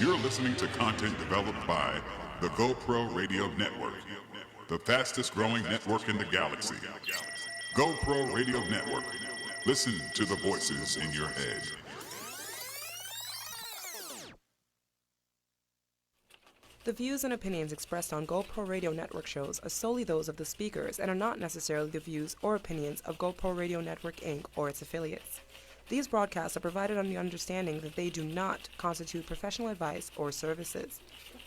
You're listening to content developed by the GoPro Radio Network, the fastest growing network in the galaxy. GoPro Radio Network. Listen to the voices in your head. The views and opinions expressed on GoPro Radio Network shows are solely those of the speakers and are not necessarily the views or opinions of GoPro Radio Network, Inc. or its affiliates. These broadcasts are provided on the understanding that they do not constitute professional advice or services.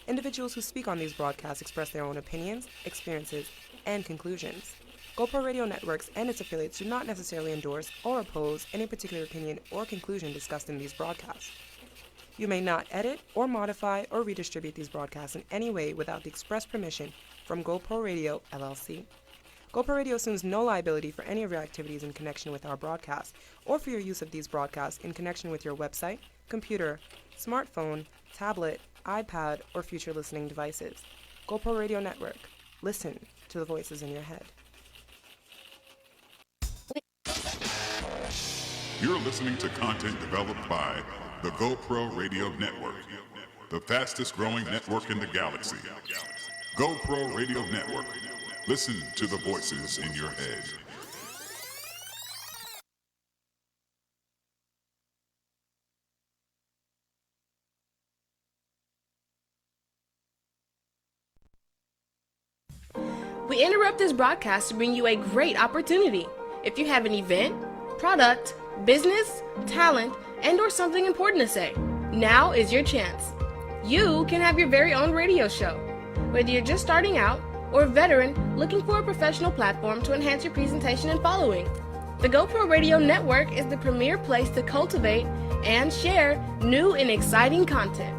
Individuals who speak on these broadcasts express their own opinions, experiences, and conclusions. GoPro Radio Networks and its affiliates do not necessarily endorse or oppose any particular opinion or conclusion discussed in these broadcasts. You may not edit or modify or redistribute these broadcasts in any way without the express permission from GoPro Radio, LLC. GoPro Radio assumes no liability for any of your activities in connection with our broadcasts or for your use of these broadcasts in connection with your website, computer, smartphone, tablet, iPad, or future listening devices. GoPro Radio Network. Listen to the voices in your head. You're listening to content developed by the GoPro Radio Network, the fastest growing network in the galaxy. GoPro Radio Network. Listen to the voices in your head. We interrupt this broadcast to bring you a great opportunity. If you have an event, product, business, talent, and/or something important to say, now is your chance. You can have your very own radio show. Whether you're just starting out or a veteran looking for a professional platform to enhance your presentation and following, the GoPro Radio Network is the premier place to cultivate and share new and exciting content.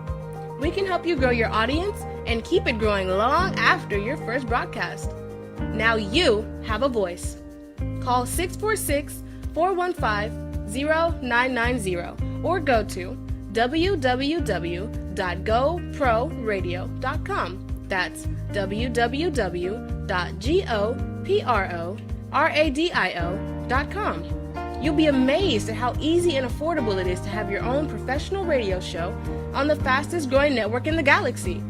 We can help you grow your audience and keep it growing long after your first broadcast. Now you have a voice. Call 646-415-0990 or go to www.goproradio.com. That's www.goproradio.com. You'll be amazed at how easy and affordable it is to have your own professional radio show on the fastest growing network in the galaxy.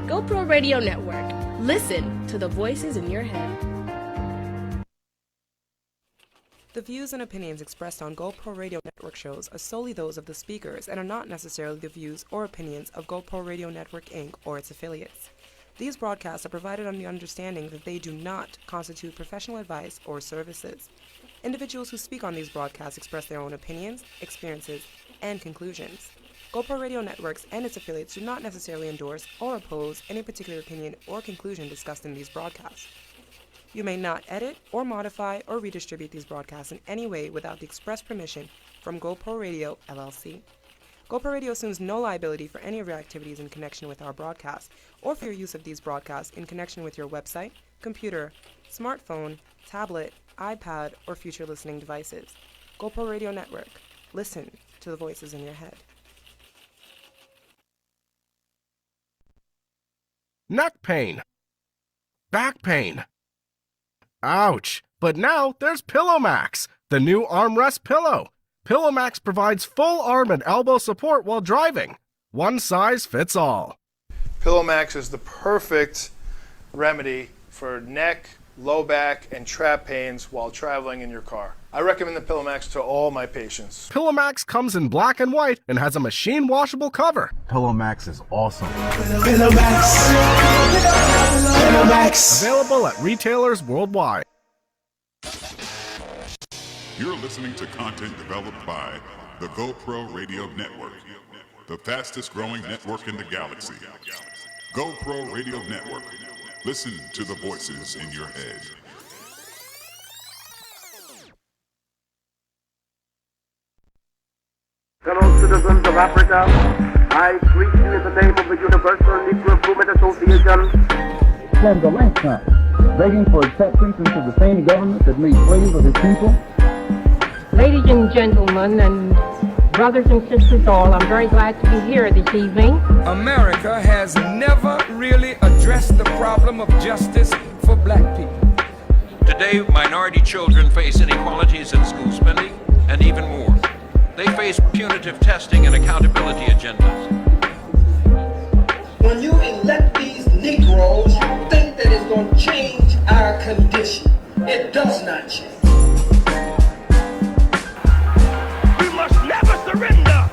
GoPro Radio Network. Listen to the voices in your head. The views and opinions expressed on GoPro Radio Network shows are solely those of the speakers and are not necessarily the views or opinions of GoPro Radio Network, Inc. or its affiliates. These broadcasts are provided on the understanding that they do not constitute professional advice or services. Individuals who speak on these broadcasts express their own opinions, experiences, and conclusions. GoPro Radio Networks and its affiliates do not necessarily endorse or oppose any particular opinion or conclusion discussed in these broadcasts. You may not edit or modify or redistribute these broadcasts in any way without the express permission from GoPro Radio, LLC. GoPro Radio assumes no liability for any of your activities in connection with our broadcasts or for your use of these broadcasts in connection with your website, computer, smartphone, tablet, iPad, or future listening devices. GoPro Radio Network. Listen to the voices in your head. Neck pain. Back pain. Ouch! But now there's PillowMax, the new armrest pillow. PillowMax provides full arm and elbow support while driving. One size fits all. PillowMax is the perfect remedy for neck, low back, and trap pains while traveling in your car. I recommend the PillowMax to all my patients. PillowMax comes in black and white and has a machine washable cover. PillowMax is awesome. PillowMax. PillowMax. Available at retailers worldwide. You're listening to content developed by the GoPro Radio Network, the fastest growing network in the galaxy. GoPro Radio Network. Listen to the voices in your head. Fellow citizens of Africa, I greet you in the name of the Universal Negro Improvement Association. From the lifetime, begging for acceptance into the same government that made slaves of his people. Ladies and gentlemen, and brothers and sisters all, I'm very glad to be here this evening. America has never really addressed the problem of justice for black people. Today, minority children face inequalities in school spending and even more. They face punitive testing and accountability agendas. when you elect these Negroes, you think that it's going to change our condition. It does not change. We must never surrender.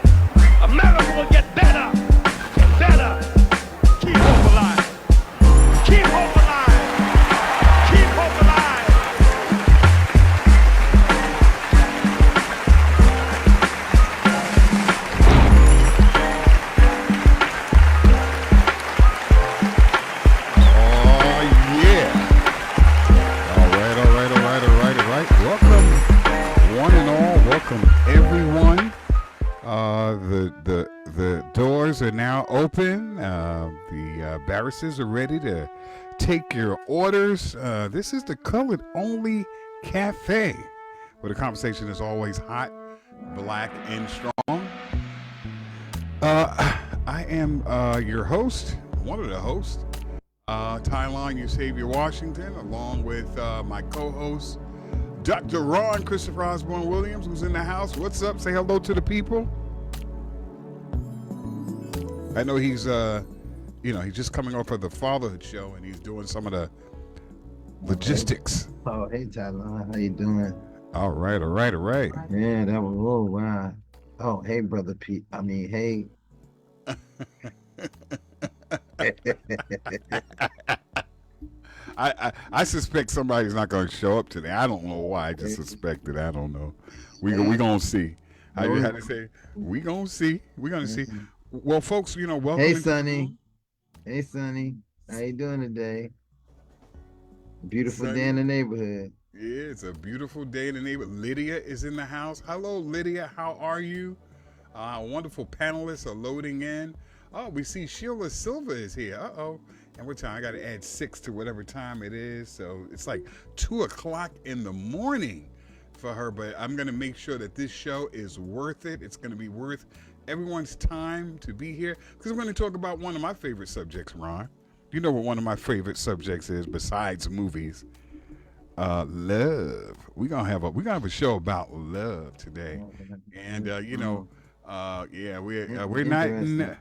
America will get better and better. Keep hope alive. Keep hope alive. Keep hope alive. Oh, yeah. All right. Welcome, one and all. Welcome, everyone. The doors are now open. The barristers are ready to take your orders. This is the Colored Only Cafe, where the conversation is always hot, black, and strong. I am your host, one of the hosts, Tylon Xavier Washington, along with my co-host, Dr. Ron Christopher Osborne Williams, who's in the house. What's up? Say hello to the people. I know he's, he's just coming off of the Fatherhood show, and he's doing some of the logistics. Oh, hey, Tyler. How you doing? All right. Yeah, that was, oh, wow. Oh, hey, Brother Pete. I mean, hey. I suspect somebody's not going to show up today. I don't know why. I just suspect it. I don't know. We going to see. How to say? We going to see. We're going to see. Well, folks, welcome. Hey, Sonny. Hey, Sonny. How you doing today? Beautiful Sonny. Day in the neighborhood. Yeah, it's a beautiful day in the neighborhood. Lydia is in the house. Hello, Lydia. How are you? Wonderful panelists are loading in. Oh, we see Sheila Silva is here. Uh-oh. And what time? I got to add 6 to whatever time it is. So it's like 2 o'clock in the morning for her. But I'm going to make sure that this show is worth it. It's going to be worth everyone's time to be here, because we're going to talk about one of my favorite subjects, Ron. You know what one of my favorite subjects is besides movies? Love. We're gonna have a show about love today, and we're not in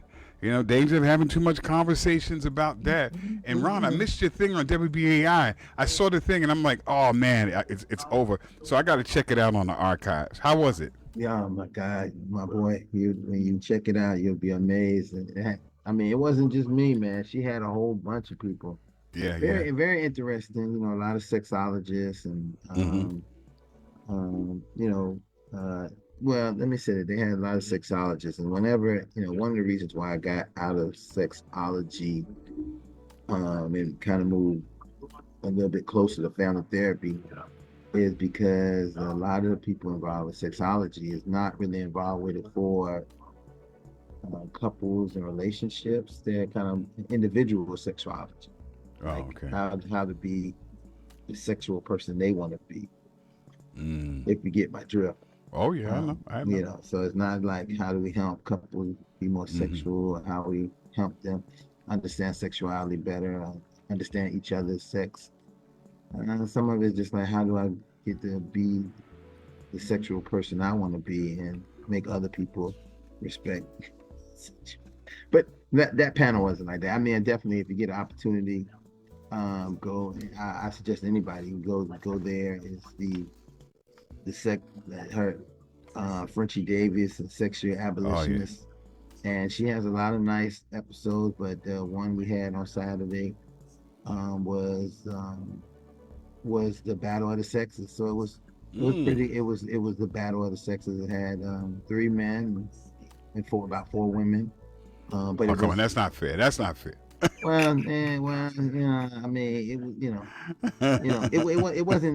danger of having too much conversations about that. And Ron, I missed your thing on WBAI. I saw the thing and I'm like, oh man, it's over. So I got to check it out on the archives. How was it? Yeah, oh my God, my boy, when you check it out, you'll be amazed. I mean, it wasn't just me, man. She had a whole bunch of people. Yeah, very interesting. A lot of sexologists and well, let me say that they had a lot of sexologists, and whenever one of the reasons why I got out of sexology and kind of moved a little bit closer to family therapy is because a lot of the people involved with sexology is not really involved with it for couples and relationships. They're kind of individual sexuality. Oh, okay. How to be the sexual person they want to be. If you get my drift. Oh yeah, I know. So it's not like how do we help couples be more sexual, or how we help them understand sexuality better, understand each other's sex. Some of it's just like, how do I get to be the sexual person I want to be and make other people respect. But that panel wasn't like that. I mean, definitely, if you get an opportunity, go. I suggest anybody go there. Is her Frenchie Davis, a sexual abolitionist, and she has a lot of nice episodes. But the one we had on Saturday was the Battle of the Sexes. So it was pretty. It was the Battle of the Sexes. It had 3 men and about 4 women. But come on, that's not fair. That's not fair. I mean, it wasn't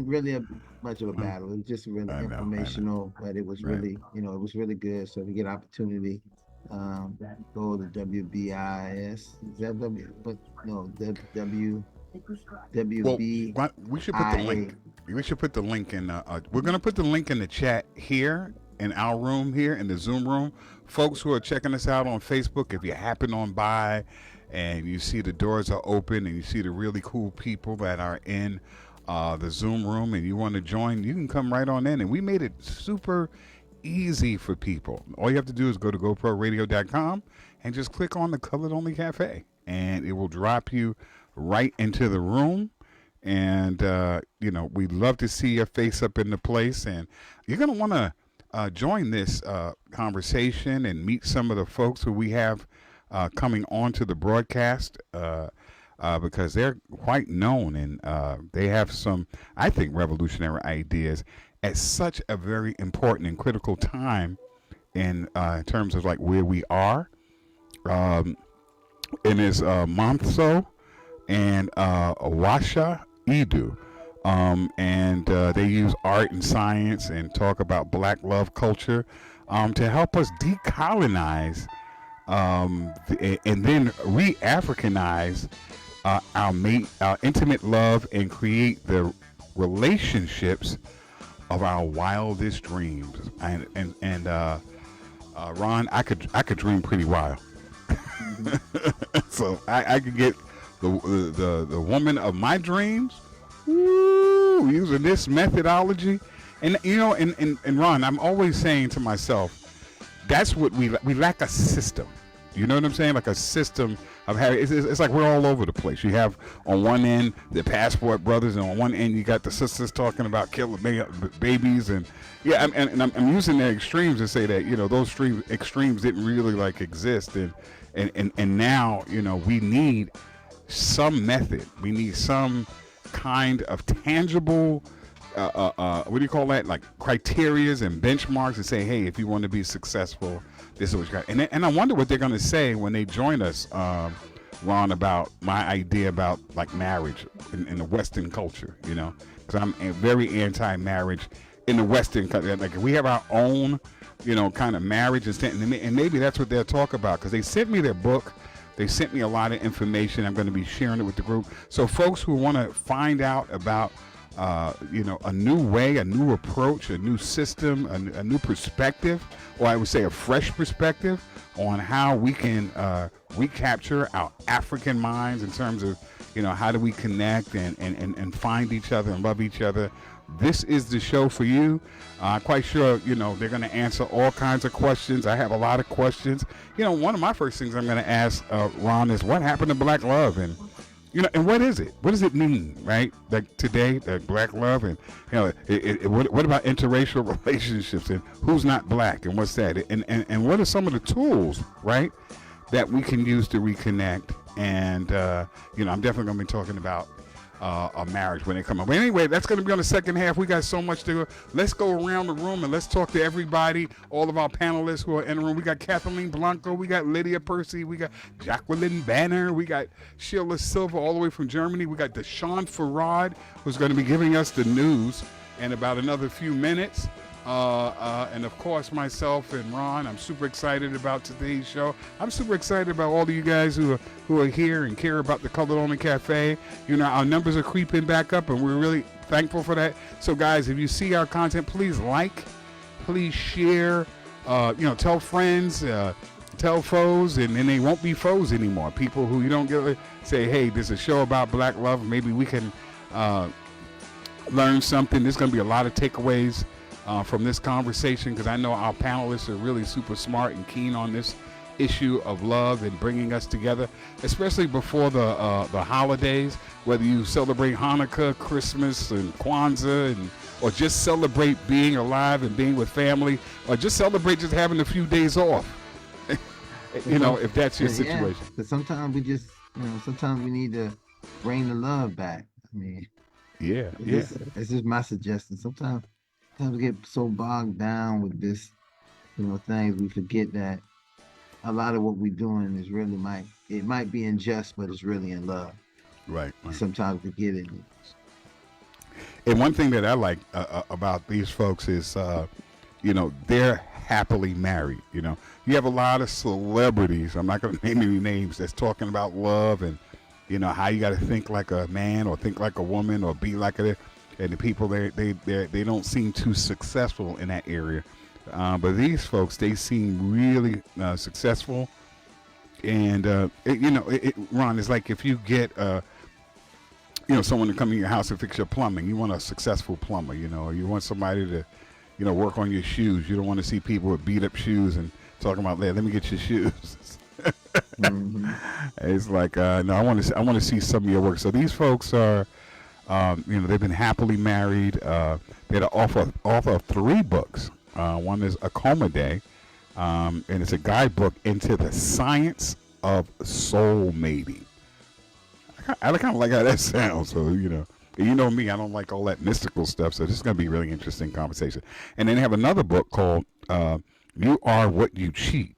really much of a battle. It was just really informational, but it was really, it was really good. So if you get opportunity, go to WBIS. Is that WB. Well, we should put the link. We should put the link in. We're gonna put the link in the chat here in our room here in the Zoom room. Folks who are checking us out on Facebook, if you happen on by and you see the doors are open and you see the really cool people that are in the Zoom room and you want to join, you can come right on in. And we made it super easy for people. All you have to do is go to GoProRadio.com and just click on the Colored Only Cafe. and it will drop you right into the room. And, we'd love to see your face up in the place. And you're going to want to join this conversation and meet some of the folks who we have coming on to the broadcast because they're quite known and they have some, I think, revolutionary ideas at such a very important and critical time in terms of like where we are. And it's Montho and Awasha Edu. And they use art and science and talk about Black love culture to help us decolonize and then re-Africanize our intimate love and create the relationships of our wildest dreams. And Ron, I could dream pretty wild. So I could get the woman of my dreams, woo, using this methodology. And and Ron, I'm always saying to myself, that's what we lack, a system. You know what I'm saying? Like a system of having. It's like we're all over the place. You have on one end the Passport Brothers, and on one end you got the sisters talking about killing babies, and yeah, I'm using the extremes to say that those extremes didn't really like exist, and now we need some method. We need some kind of tangible. What do you call that? Like criterias and benchmarks to say, hey, if you want to be successful, this is what you got. And I wonder what they're going to say when they join us, Ron, about my idea about like marriage in the Western culture, because I'm very anti-marriage in the Western culture. Like we have our own, kind of marriage and maybe that's what they'll talk about, because they sent me their book. They sent me a lot of information. I'm going to be sharing it with the group. So folks who want to find out about a new way, a new approach, a new system, a new perspective, or I would say a fresh perspective on how we can recapture our African minds in terms of, how do we connect and find each other and love each other. This is the show for you. I'm quite sure, they're going to answer all kinds of questions. I have a lot of questions. One of my first things I'm going to ask Ron is, what happened to Black love? And and what is it? What does it mean, right? Like today, that Black love, and what about interracial relationships, and who's not Black, and what's that? And what are some of the tools, right, that we can use to reconnect? And I'm definitely going to be talking about a marriage when they come up. But anyway, that's going to be on the second half. We got so much to go. Let's go around the room and let's talk to everybody, all of our panelists who are in the room. We got Kathleen Blanco, we got Lydia Percy, we got Jacqueline Banner, we got Sheila Silva all the way from Germany. We got Deshaun Farad, who's going to be giving us the news in about another few minutes. And of course myself and Ron. I'm super excited about today's show. I'm super excited about all of you guys who are here and care about the Colored Only Cafe. Our numbers are creeping back up, and we're really thankful for that. So guys, if you see our content, please please share, tell friends, tell foes, and then they won't be foes anymore. People who you don't get, say, hey, there's a show about Black love, maybe we can learn something. There's going to be a lot of takeaways from this conversation, because I know our panelists are really super smart and keen on this issue of love and bringing us together, especially before the holidays, whether you celebrate Hanukkah, Christmas, and Kwanzaa, or just celebrate being alive and being with family, or just celebrate just having a few days off, if that's your situation. But sometimes we just, sometimes we need to bring the love back. I mean, it's just my suggestion. Sometimes we get so bogged down with this, things, we forget that a lot of what we're doing is really might be unjust, but it's really in love. Right. Sometimes we get it. And one thing that I like about these folks is, they're happily married. You have a lot of celebrities, I'm not going to name any names, that's talking about love and, how you got to think like a man or think like a woman or be like a. And the people they don't seem too successful in that area, but these folks, they seem really successful. And Ron, it's like if you get someone to come in your house and fix your plumbing, you want a successful plumber, or you want somebody to work on your shoes. You don't want to see people with beat up shoes and talking about, let me get your shoes. It's like no, I want to see some of your work. So these folks are, they've been happily married. They're the author of 3 books. One is Akoma Day, and it's a guidebook into the science of soul mating. I kind of like how that sounds. So you know me, I don't like all that mystical stuff. So this is going to be a really interesting conversation. And then they have another book called "You Are What You Cheat."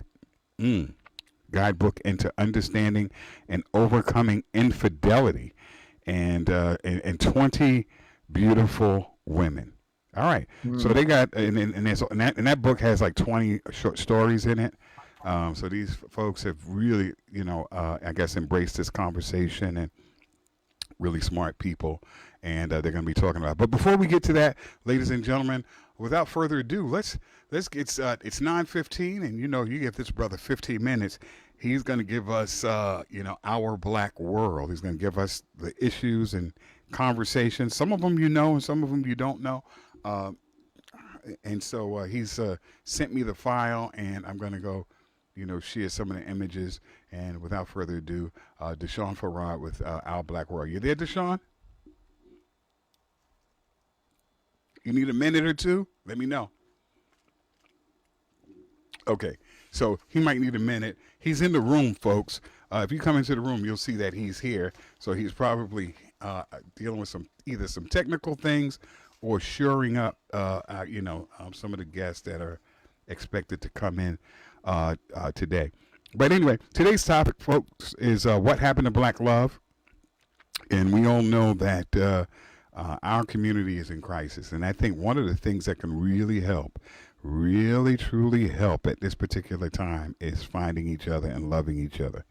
Guidebook into understanding and overcoming infidelity, and 20 beautiful women. All right, so they got and that book has like 20 short stories in it. So these folks have really, I guess, embraced this conversation, and really smart people, and they're going to be talking about it. But before we get to that, ladies and gentlemen, without further ado, let's get it's 9:15, and you give this brother 15 minutes. He's going to give us our black world. He's going to give us the issues and conversations. Some of them you know, and some of them you don't know. And so he's sent me the file, and I'm going to go, share some of the images. And without further ado, Deshaun Farad with Our Black World. You there, Deshaun? You need a minute or two? Let me know. Okay, so he might need a minute. He's in the room, folks. If you come into the room, you'll see that he's here. So he's probably dealing with either some technical things or shoring up, some of the guests that are expected to come in today. But anyway, today's topic, folks, is what happened to Black love. And we all know that our community is in crisis. And I think one of the things that can really help, really, truly help at this particular time is finding each other and loving each other.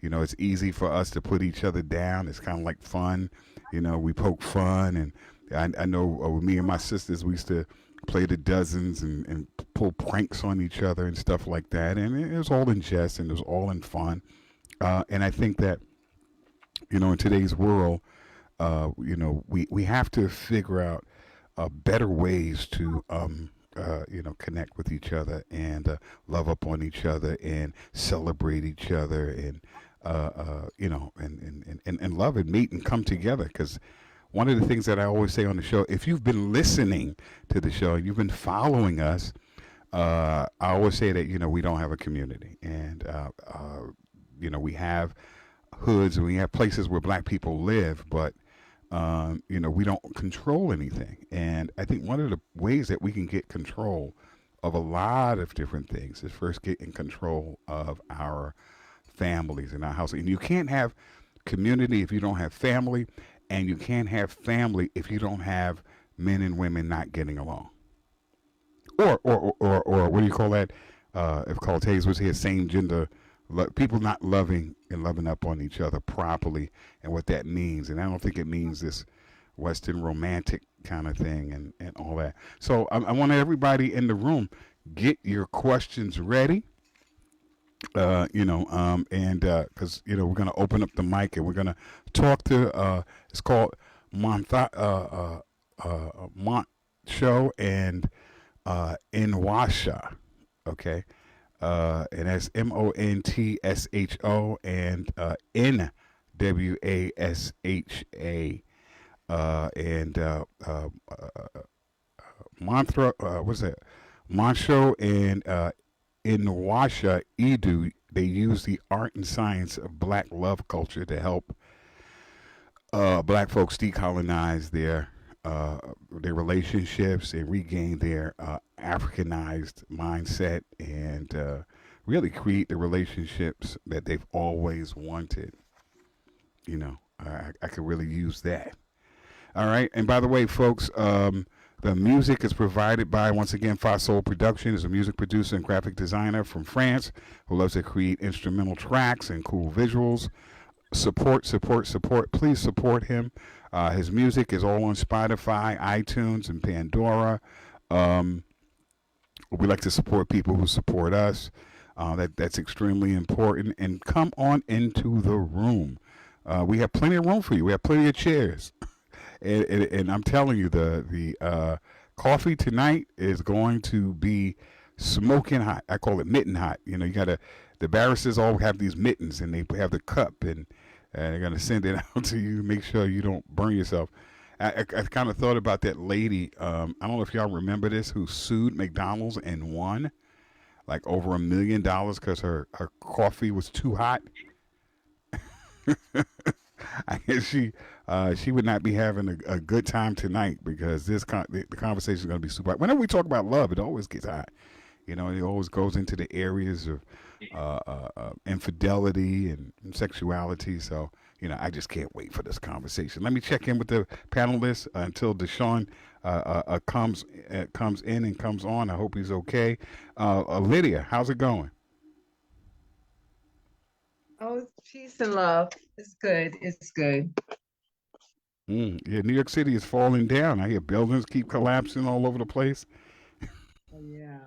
It's easy for us to put each other down. It's kind of like fun. We poke fun. And I know with me and my sisters, we used to play the dozens and pull pranks on each other and stuff like that. And it was all in jest and it was all in fun. And I think that, in today's world, we have to figure out better ways to, connect with each other and love up on each other and celebrate each other and, and love and meet and come together. Because one of the things that I always say on the show, if you've been listening to the show, you've been following us, I always say that, we don't have a community. And, we have hoods and we have places where black people live, but we don't control anything. And I think one of the ways that we can get control of a lot of different things is first getting control of our families and our house. And you can't have community if you don't have family, and you can't have family if you don't have men and women not getting along. Or what do you call that? If Cortez was here, same gender, people not loving and loving up on each other properly, and what that means. And I don't think it means this Western romantic kind of thing and all that. So I want everybody in the room, get your questions ready. Because we're gonna open up the mic and we're gonna talk to it's called Mont Show and Nwasha, okay, and that's MONTSHO and NWASHA, and Mantra, what's that? Moncho and Nwasha Edu, they use the art and science of black love culture to help black folks decolonize their relationships and regain their Africanized mindset and really create the relationships that they've always wanted. I could really use that. All right. And by the way, folks, the music is provided by, once again, Fasol Production. Is a music producer and graphic designer from France who loves to create instrumental tracks and cool visuals. Support. Please support him. His music is all on Spotify, iTunes, and Pandora. We like to support people who support us. That's extremely important. And come on into the room. We have plenty of room for you. We have plenty of chairs. And I'm telling you, the coffee tonight is going to be smoking hot. I call it mitten hot. You know, the barristers all have these mittens and they have the cup and they're gonna send it out to you. Make sure you don't burn yourself. I kind of thought about that lady. I don't know if y'all remember this, who sued McDonald's and won like over $1 million because her coffee was too hot. I guess she would not be having a good time tonight because the conversation is going to be super hot. Whenever we talk about love, it always gets hot. You know, it always goes into the areas of infidelity and sexuality. So, you know, I just can't wait for this conversation. Let me check in with the panelists until Deshaun comes in and comes on. I hope he's okay. Lydia, how's it going? Oh, peace and love. It's good. It's good. Yeah, New York City is falling down. I hear buildings keep collapsing all over the place. Oh, yeah.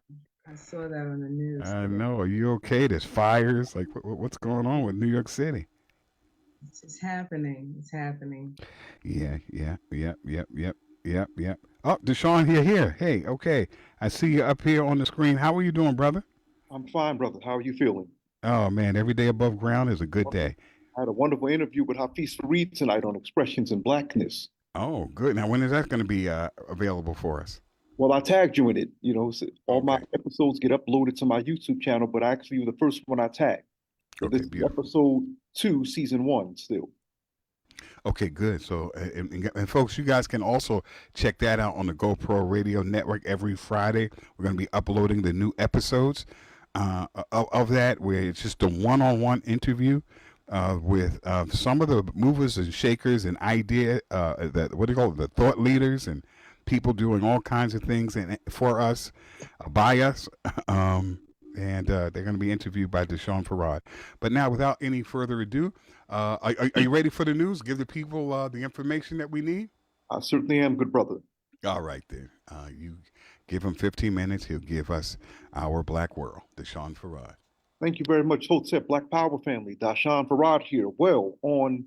I saw that on the news. I know. Are you okay? There's fires. Like, what's going on with New York City? It's happening. It's happening. Yeah. Oh, Deshaun, here. Hey, okay. I see you up here on the screen. How are you doing, brother? I'm fine, brother. How are you feeling? Oh, man, every day above ground is a good day. I had a wonderful interview with Hafiz Fareed tonight on expressions in blackness. Oh, good. Now, when is that going to be available for us? Well, I tagged you in it. You know, so all my episodes get uploaded to my YouTube channel, but actually you're the first one I tagged. So this is episode 2, season 1 still. Okay, good. So, and folks, you guys can also check that out on the GoPro Radio Network every Friday. We're going to be uploading the new episodes of that, where it's just a one-on-one interview with some of the movers and shakers and the thought leaders and people doing all kinds of things for us, by us. And they're going to be interviewed by Deshaun Farad. But now, without any further ado, are you ready for the news? Give the people the information that we need? I certainly am, good brother. All right, then. You give him 15 minutes. He'll give us our Black World. Deshaun Farad. Thank you very much, Hotep Black Power family. Deshaun Farad here. Well, on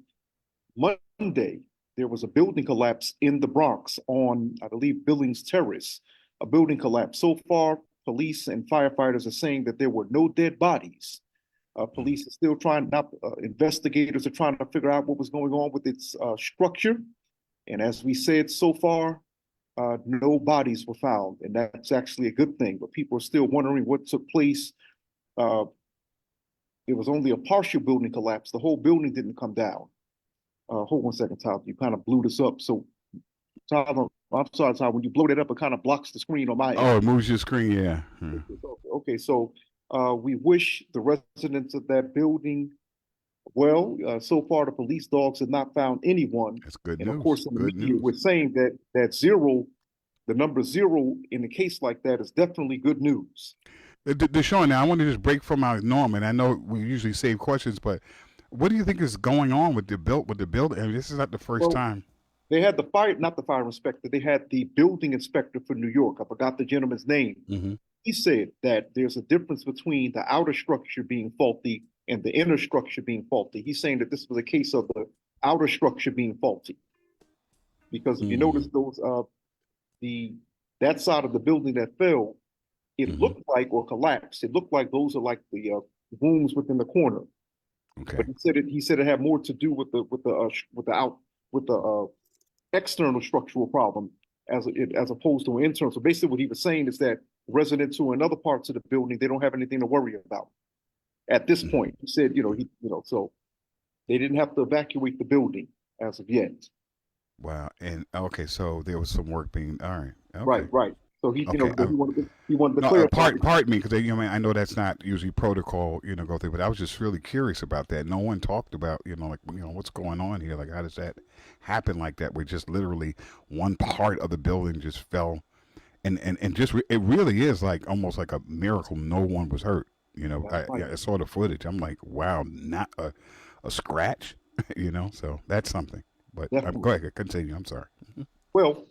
Monday, there was a building collapse in the Bronx on, I believe, Billings Terrace. A building collapse. So far, police and firefighters are saying that there were no dead bodies. Police are still investigators are trying to figure out what was going on with its structure. And as we said, so far, no bodies were found. And that's actually a good thing. But people are still wondering what took place. It was only a partial building collapse. The whole building didn't come down. Hold one second, Tyler. You kind of blew this up. So, Tyler, I'm sorry, Tyler. When you blow that up, it kind of blocks the screen on my end. Oh, it moves your screen, yeah. Okay, so we wish the residents of that building well. So far, the police dogs have not found anyone. That's good news. And of course, in the media, we're saying that zero, the number 0 in a case like that is definitely good news. Deshaun, now I want to just break from our norm, and I know we usually save questions, but what do you think is going on with the building? I mean, this is not the first time. They had not the fire inspector, they had the building inspector for New York. I forgot the gentleman's name. Mm-hmm. He said that there's a difference between the outer structure being faulty and the inner structure being faulty. He's saying that this was a case of the outer structure being faulty. Because if you notice those, that side of the building that fell, it looked like, or collapsed, it looked like those are like the rooms within the corner. Okay. But he said it had more to do with the external structural problem as opposed to an internal. So basically what he was saying is that residents who are in other parts of the building, they don't have anything to worry about at this point. He said, so they didn't have to evacuate the building as of yet. Wow. And okay, so there was some work being, all right. Okay. Right. So he, okay. He wanted to clarify. Pardon me, because I know that's not usually protocol, go through, but I was just really curious about that. No one talked about, what's going on here? Like, how does that happen like that? Where just literally one part of the building just fell, and just it really is like almost like a miracle. No one was hurt. I saw the footage. I'm like, wow, not a scratch. So that's something. But go ahead, continue. I'm sorry. Well,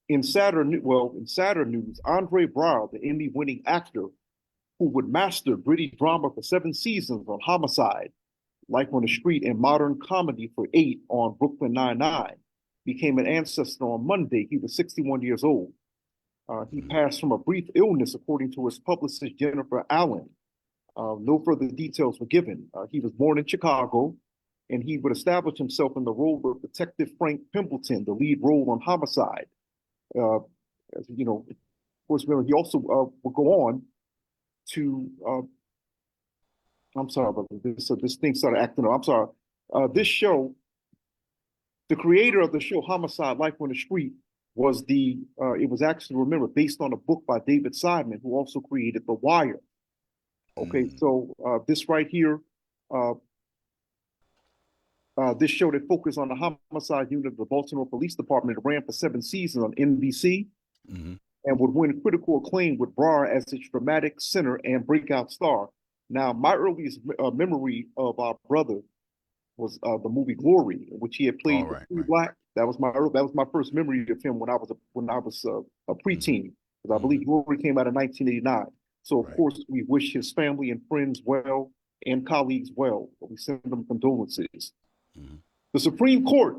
in sadder news, Andre Braugher, the Emmy-winning actor who would master gritty drama for 7 seasons on Homicide, Life on the Street, and modern comedy for 8 on Brooklyn Nine-Nine, became an ancestor on Monday. He was 61 years old. He passed from a brief illness, according to his publicist, Jennifer Allen. No further details were given. He was born in Chicago, and he would establish himself in the role of Detective Frank Pimpleton, the lead role on Homicide. As you know, of course, he also would go on to. I'm sorry, but this thing started acting up. I'm sorry. This show, the creator of the show Homicide: Life on the Street, was it was actually, remember, based on a book by David Simon, who also created The Wire. Okay, so this right here, this show that focused on the homicide unit of the Baltimore Police Department, ran for 7 seasons on NBC and would win critical acclaim with Brar as its dramatic center and breakout star. Now, my earliest memory of our brother was the movie Glory, in which he had played Black. That was my first memory of him when I was a preteen, because I believe Glory came out in 1989. So of course we wish his family and friends well and colleagues well. We send them condolences. The Supreme Court,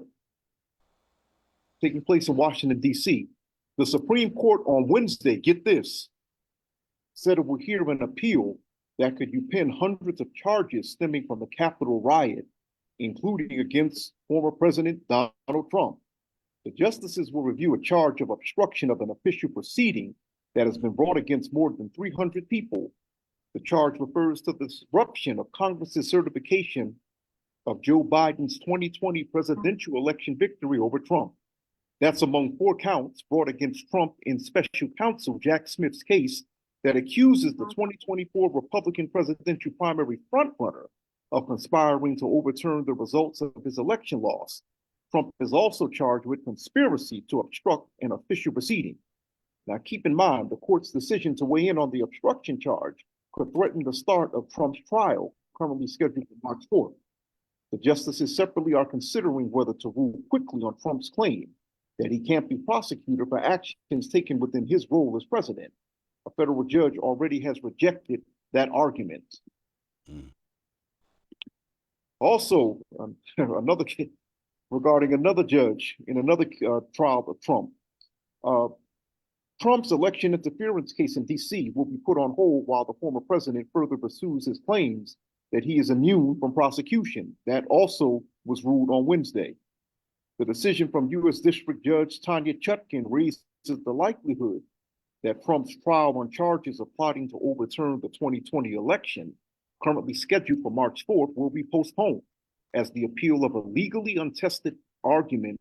taking place in Washington, D.C. The Supreme Court on Wednesday, get this, said it will hear an appeal that could pin hundreds of charges stemming from the Capitol riot, including against former President Donald Trump. The justices will review a charge of obstruction of an official proceeding that has been brought against more than 300 people. The charge refers to the disruption of Congress's certification of Joe Biden's 2020 presidential election victory over Trump. That's among 4 counts brought against Trump in special counsel Jack Smith's case that accuses the 2024 Republican presidential primary frontrunner of conspiring to overturn the results of his election loss. Trump is also charged with conspiracy to obstruct an official proceeding. Now, keep in mind, the court's decision to weigh in on the obstruction charge could threaten the start of Trump's trial, currently scheduled for March 4th. The justices separately are considering whether to rule quickly on Trump's claim that he can't be prosecuted for actions taken within his role as president. A federal judge already has rejected that argument. Also, regarding another judge in another trial of Trump, Trump's election interference case in D.C. will be put on hold while the former president further pursues his claims that he is immune from prosecution. That also was ruled on Wednesday. The decision from U.S. District Judge Tanya Chutkin raises the likelihood that Trump's trial on charges of plotting to overturn the 2020 election, currently scheduled for March 4th, will be postponed as the appeal of a legally untested argument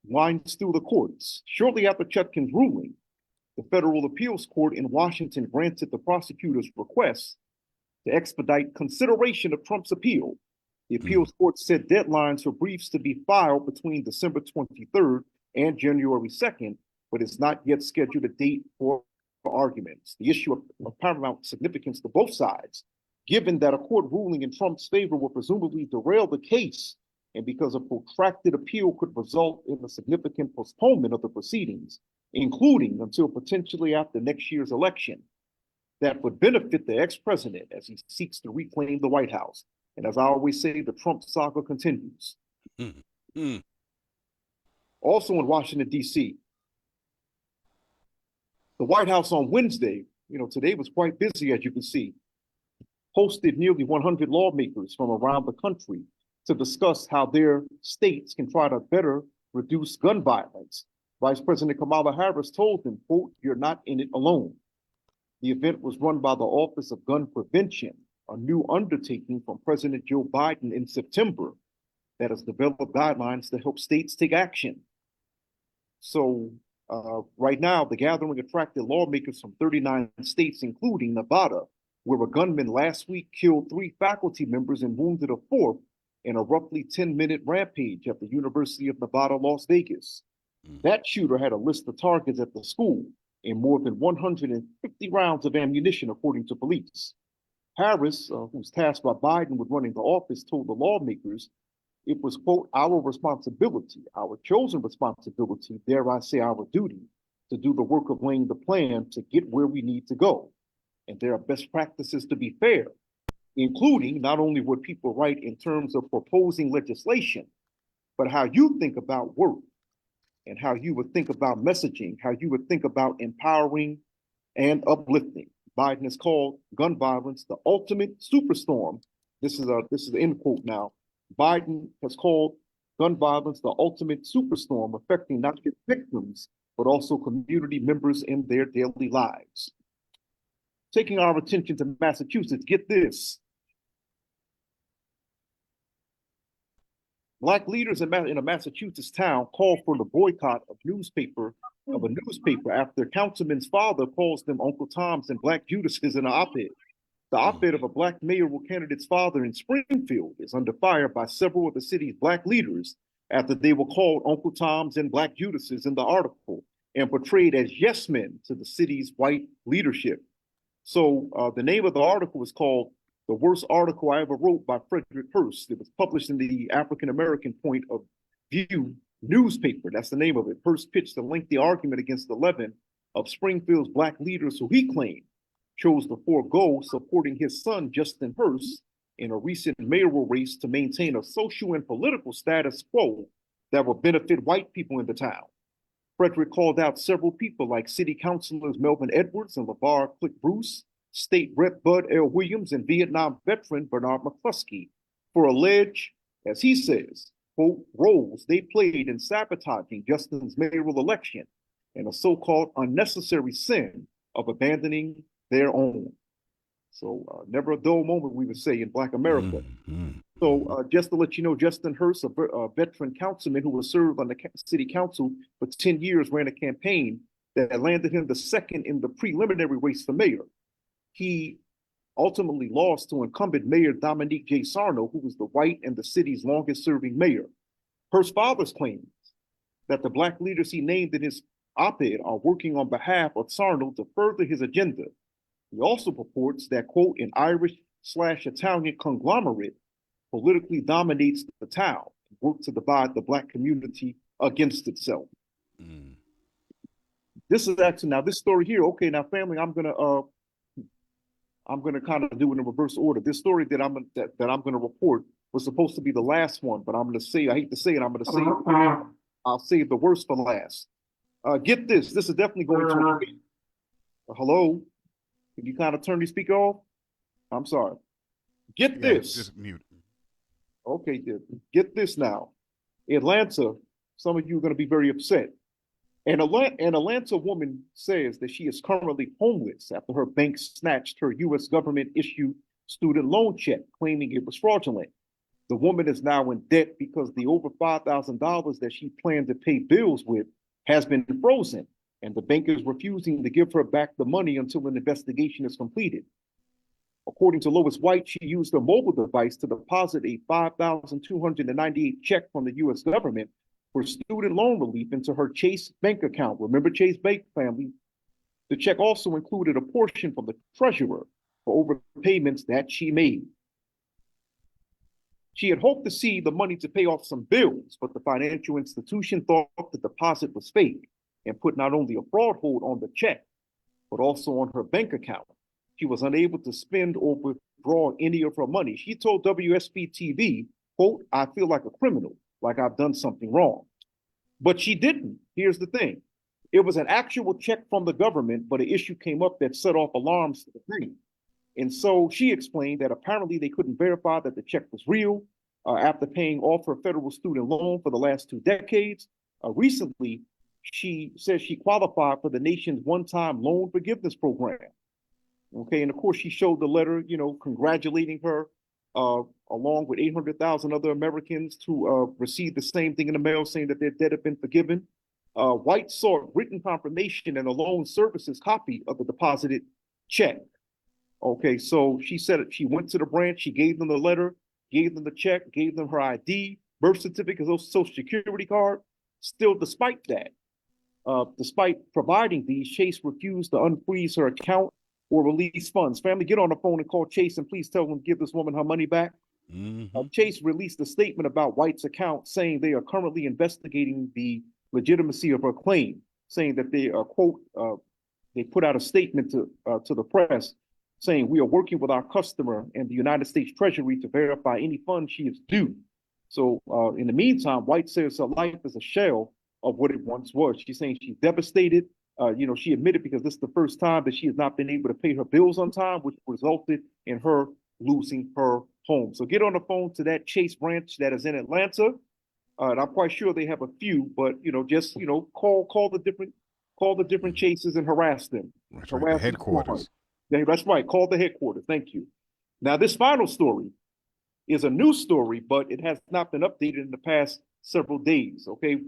winds through the courts. Shortly after Chutkin's ruling, the Federal Appeals Court in Washington granted the prosecutor's request to expedite consideration of Trump's appeal. The appeals court set deadlines for briefs to be filed between December 23rd and January 2nd, but it's not yet scheduled a date for arguments. The issue of paramount significance to both sides, given that a court ruling in Trump's favor will presumably derail the case, and because a protracted appeal could result in a significant postponement of the proceedings, including until potentially after next year's election, that would benefit the ex-president as he seeks to reclaim the White House. And as I always say, the Trump saga continues. Also in Washington, D.C., the White House on Wednesday, today was quite busy, as you can see, hosted nearly 100 lawmakers from around the country to discuss how their states can try to better reduce gun violence. Vice President Kamala Harris told them, quote, "You're not in it alone." The event was run by the Office of Gun Prevention, a new undertaking from President Joe Biden in September that has developed guidelines to help states take action. So right now, the gathering attracted lawmakers from 39 states, including Nevada, where a gunman last week killed 3 faculty members and wounded a 4th in a roughly 10-minute rampage at the University of Nevada, Las Vegas. That shooter had a list of targets at the school and more than 150 rounds of ammunition, according to police. Harris, who's tasked by Biden with running the office, told the lawmakers it was, quote, "our responsibility, our chosen responsibility, dare I say our duty, to do the work of laying the plan to get where we need to go. And there are best practices to be fair, including not only what people write in terms of proposing legislation, but how you think about work. and how you would think about messaging, how you would think about empowering and uplifting. Biden has called gun violence the ultimate superstorm. This is the end quote now. Biden has called gun violence the ultimate superstorm, affecting not just victims, but also community members in their daily lives. Taking our attention to Massachusetts, get this. Black leaders in a Massachusetts town called for the boycott of a newspaper after councilman's father calls them Uncle Toms and Black Judases in an op-ed. The op-ed of a Black mayoral candidate's father in Springfield is under fire by several of the city's Black leaders after they were called Uncle Toms and Black Judases in the article and portrayed as yes men to the city's white leadership. So the name of the article is called "The Worst Article I Ever Wrote" by Frederick Hearst. It was published in the African American Point of View newspaper. That's the name of it. Hearst pitched a lengthy argument against 11 of Springfield's Black leaders who he claimed chose to forego supporting his son, Justin Hearst, in a recent mayoral race to maintain a social and political status quo that would benefit white people in the town. Frederick called out several people like city councilors Melvin Edwards and LeVar Click Bruce, State Rep Bud L. Williams, and Vietnam veteran Bernard McCluskey for alleged, as he says, quote, roles they played in sabotaging Justin's mayoral election and a so-called unnecessary sin of abandoning their own. So never a dull moment, we would say, in Black America. So just to let you know, Justin Hearst, a veteran councilman who was served on the city council for 10 years, ran a campaign that landed him the second in the preliminary race for mayor. He ultimately lost to incumbent Mayor Dominique J. Sarno, who was the white and the city's longest serving mayor. Hearst's father's claims that the Black leaders he named in his op-ed are working on behalf of Sarno to further his agenda. He also purports that, quote, an Irish/Italian conglomerate politically dominates the town and works to divide the Black community against itself. This is actually, now this story here, okay, now family, I'm gonna kind of do it in reverse order. This story that I'm gonna report was supposed to be the last one, but I'm gonna say, I hate to say it, I'll save the worst for last. Get this is definitely going to, hello? Can you kind of turn the speaker off? I'm sorry. Get this. Just mute. Okay, get this now. Atlanta, some of you are going to be very upset. An Atlanta woman says that she is currently homeless after her bank snatched her U.S. government-issued student loan check, claiming it was fraudulent. The woman is now in debt because the over $5,000 that she planned to pay bills with has been frozen, and the bank is refusing to give her back the money until an investigation is completed. According to Lois White, she used a mobile device to deposit a $5,298 check from the U.S. government for student loan relief into her Chase bank account. Remember Chase Bank, family? The check also included a portion from the treasurer for overpayments that she made. She had hoped to see the money to pay off some bills, but the financial institution thought the deposit was fake and put not only a fraud hold on the check, but also on her bank account. She was unable to spend or withdraw any of her money. She told WSB-TV, quote, I feel like a criminal, like I've done something wrong. But she didn't. Here's the thing. It was an actual check from the government, but an issue came up that set off alarms to the bank. And so she explained that apparently they couldn't verify that the check was real after paying off her federal student loan for the last 2 decades. Recently, she says she qualified for the nation's one-time loan forgiveness program. Okay, and of course she showed the letter, congratulating her, along with 800,000 other Americans who received the same thing in the mail, saying that their debt had been forgiven. White sought written confirmation and a loan services copy of the deposited check. Okay, so she said she went to the branch, she gave them the letter, gave them the check, gave them her ID, birth certificate, social security card. Still, despite that, despite providing these, Chase refused to unfreeze her account or release funds. Family, get on the phone and call Chase and please tell them to give this woman her money back. Chase released a statement about White's account saying they are currently investigating the legitimacy of her claim, saying that they quote, they put out a statement to the press saying we are working with our customer and the United States Treasury to verify any funds she is due. So in the meantime, White says her life is a shell of what it once was. She's saying she's devastated. She admitted because this is the first time that she has not been able to pay her bills on time, which resulted in her losing her home. So get on the phone to that Chase branch that is in Atlanta. And I'm quite sure they have a few, but just call the different Chases and harass them. That's right, the headquarters. That's right. Call the headquarters. Thank you. Now, this final story is a new story, but it has not been updated in the past several days. Okay,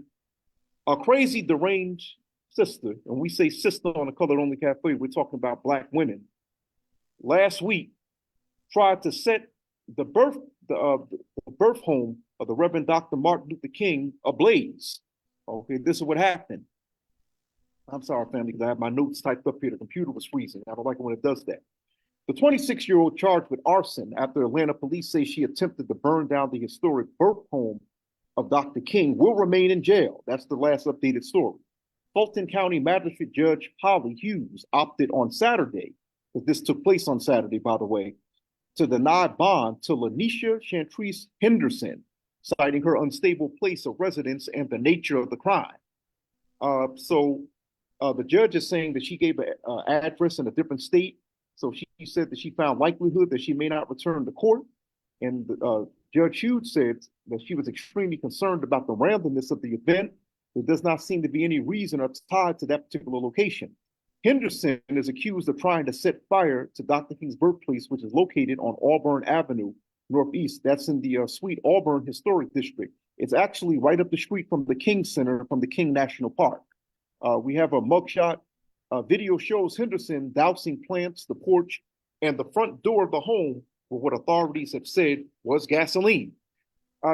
a crazy, deranged sister, and we say sister on the Color Only Cafe, we're talking about Black women, last week tried to set the birth home of the Reverend Dr. Martin Luther King ablaze. Okay, this is what happened. I'm sorry, family, because I have my notes typed up here. The computer was freezing. I don't like it when it does that. The 26-year-old charged with arson after Atlanta police say she attempted to burn down the historic birth home of Dr. King will remain in jail. That's the last updated story. Fulton County Magistrate Judge Holly Hughes opted on Saturday, because this took place on Saturday, by the way, to deny bond to Lanisha Chantrice Henderson, citing her unstable place of residence and the nature of the crime. The judge is saying that she gave an address in a different state. So she said that she found likelihood that she may not return to court. And Judge Hughes said that she was extremely concerned about the randomness of the event. There does not seem to be any reason or tied to that particular location. Henderson is accused of trying to set fire to Dr. King's birthplace, which is located on Auburn Avenue, Northeast. That's in the Sweet Auburn Historic District. It's actually right up the street from the King Center, from the King National Park. We have a mugshot. Video shows Henderson dousing plants, the porch, and the front door of the home with what authorities have said was gasoline.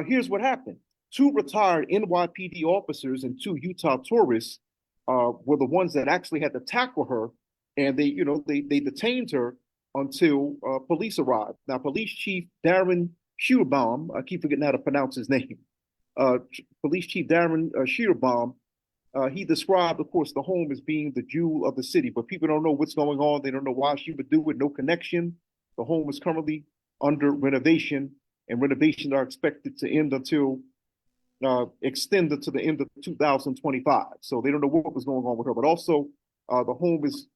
Here's what happened. 2 retired NYPD officers and 2 Utah tourists were the ones that actually had to tackle her, and they detained her until police arrived. Now, Police Chief Darren Schierbaum, I keep forgetting how to pronounce his name. Police Chief Darren Schierbaum, he described, of course, the home as being the jewel of the city, but people don't know what's going on. They don't know why she would do it. No connection. The home is currently under renovation, and renovations are expected to end until extended to the end of 2025. So they don't know what was going on with her. But also, the home is,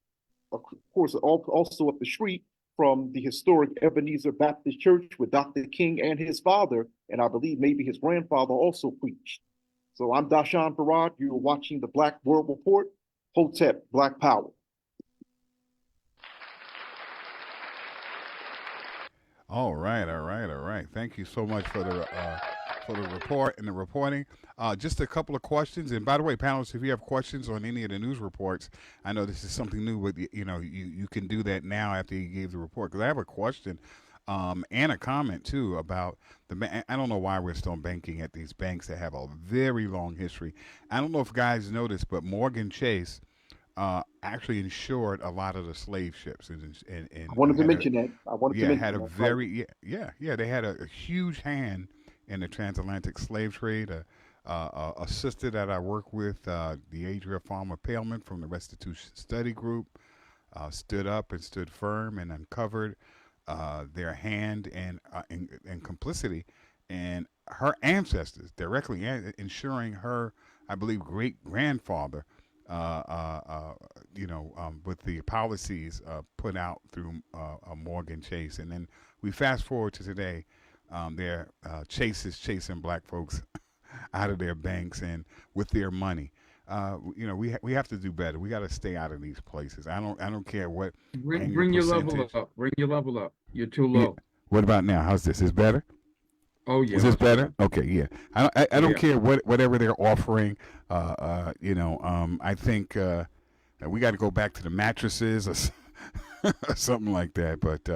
of course, also up the street from the historic Ebenezer Baptist Church, where Dr. King and his father, and I believe maybe his grandfather, also preached. So I'm Dashawn Farad. You're watching the Black World Report. Hotep, Black Power. All right. Thank you so much for the report and the reporting. Just a couple of questions. And by the way, panelists, if you have questions on any of the news reports, I know this is something new, but you can do that now after you gave the report. Because I have a question and a comment too about I don't know why we're still banking at these banks that have a very long history. I don't know if guys noticed, but Morgan Chase actually insured a lot of the slave ships. And I wanted to mention that. They had a huge hand in the transatlantic slave trade. A sister that I work with, the Adria Farmer Palman from the Restitution Study Group, stood up and stood firm and uncovered their hand and complicity, and her ancestors directly ensuring her, I believe, great grandfather, with the policies put out through Morgan Chase. And then we fast forward to today, they're chasing black folks out of their banks and with their money. We have to do better. We got to stay out of these places. I don't care what. Bring your level up. Bring your level up. You're too low. Yeah. What about now? How's this? Is better? Oh yeah. Is this better? Okay, yeah. I don't care whatever they're offering. I think we got to go back to the mattresses or something like that. But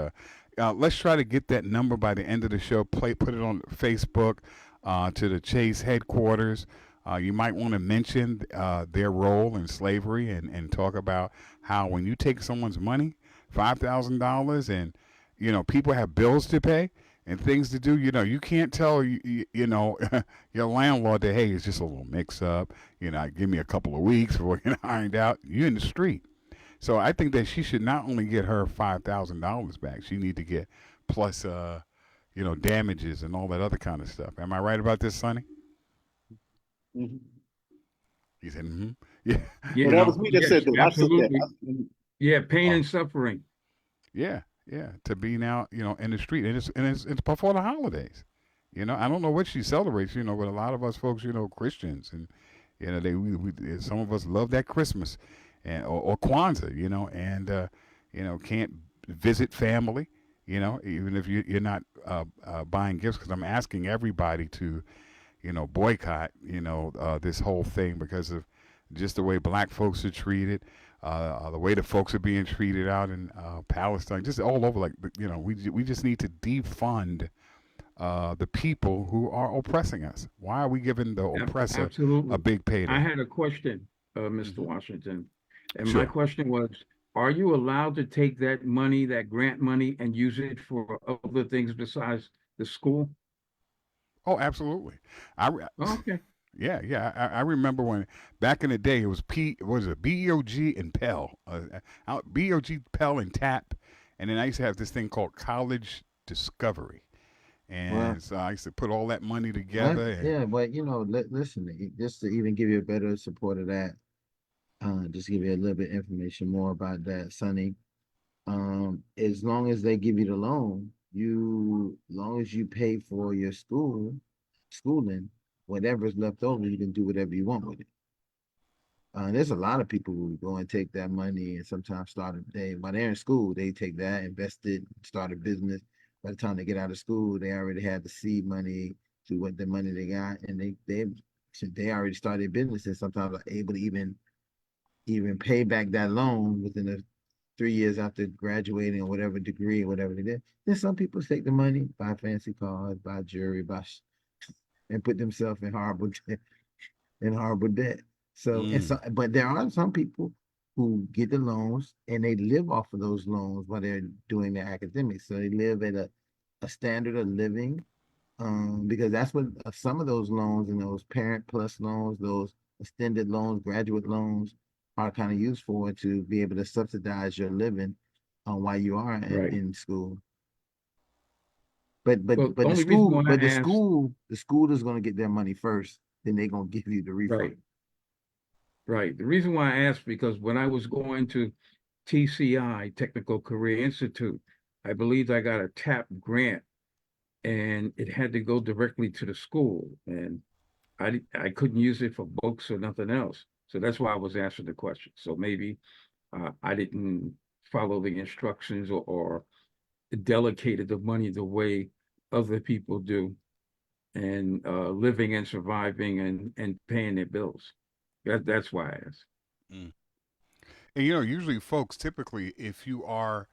let's try to get that number by the end of the show. Put it on Facebook to the Chase headquarters. You might want to mention their role in slavery and talk about how when you take someone's money, $5,000, and people have bills to pay and things to do. You can't tell your landlord that, hey, it's just a little mix up. Give me a couple of weeks before we get ironed out. You're in the street. So I think that she should not only get her $5,000 back, she need to get plus damages and all that other kind of stuff. Am I right about this, Sonny? Mm-hmm. He said, mm-hmm. Yeah. Well, that was me that said that. I said absolutely. that. Yeah, pain and suffering. Yeah, yeah. To be now, in the street, and it's before the holidays. I don't know what she celebrates. But a lot of us folks, Christians, and we some of us love that Christmas, and or Kwanzaa, and can't visit family. Even if you're not buying gifts, because I'm asking everybody to, boycott, this whole thing because of just the way black folks are treated. The way the folks are being treated out in Palestine, just all over. Like, we just need to defund the people who are oppressing us. Why are we giving the oppressor Absolutely. a big payday? I had a question, Mr. Washington, and Sure. my question was: are you allowed to take that money, that grant money, and use it for other things besides the school? Oh, absolutely. Okay. Yeah, yeah. I remember when back in the day it was BEOG and Pell, BEOG, Pell, and TAP, and then I used to have this thing called College Discovery, and so I used to put all that money together. Yeah, but listen, just to even give you a better support of that, just give you a little bit information more about that, Sonny. As long as they give you the loan, as long as you pay for your schooling, whatever's left over, you can do whatever you want with it. There's a lot of people who go and take that money and sometimes while they're in school, they take that, invest it, start a business. By the time they get out of school, they already have the seed money to what the money they got, and they already started businesses. Sometimes are able to even pay back that loan within the 3 years after graduating or whatever degree or whatever they did. Then some people take the money, buy fancy cars, buy jewelry, and put themselves in horrible debt. So, but there are some people who get the loans and they live off of those loans while they're doing their academics. So they live at a standard of living, because that's what some of those loans and those Parent Plus loans, those extended loans, graduate loans are kind of used for, to be able to subsidize your living while you are in school. But the school is going to get their money first, then they're going to give you the refund. Right. The reason why I asked, because when I was going to TCI, Technical Career Institute, I believed I got a TAP grant, and it had to go directly to the school, and I couldn't use it for books or nothing else. So that's why I was asking the question. So maybe I didn't follow the instructions or delegated the money the way other people do, and living and surviving and paying their bills. That's why I asked. And usually folks, typically, if you are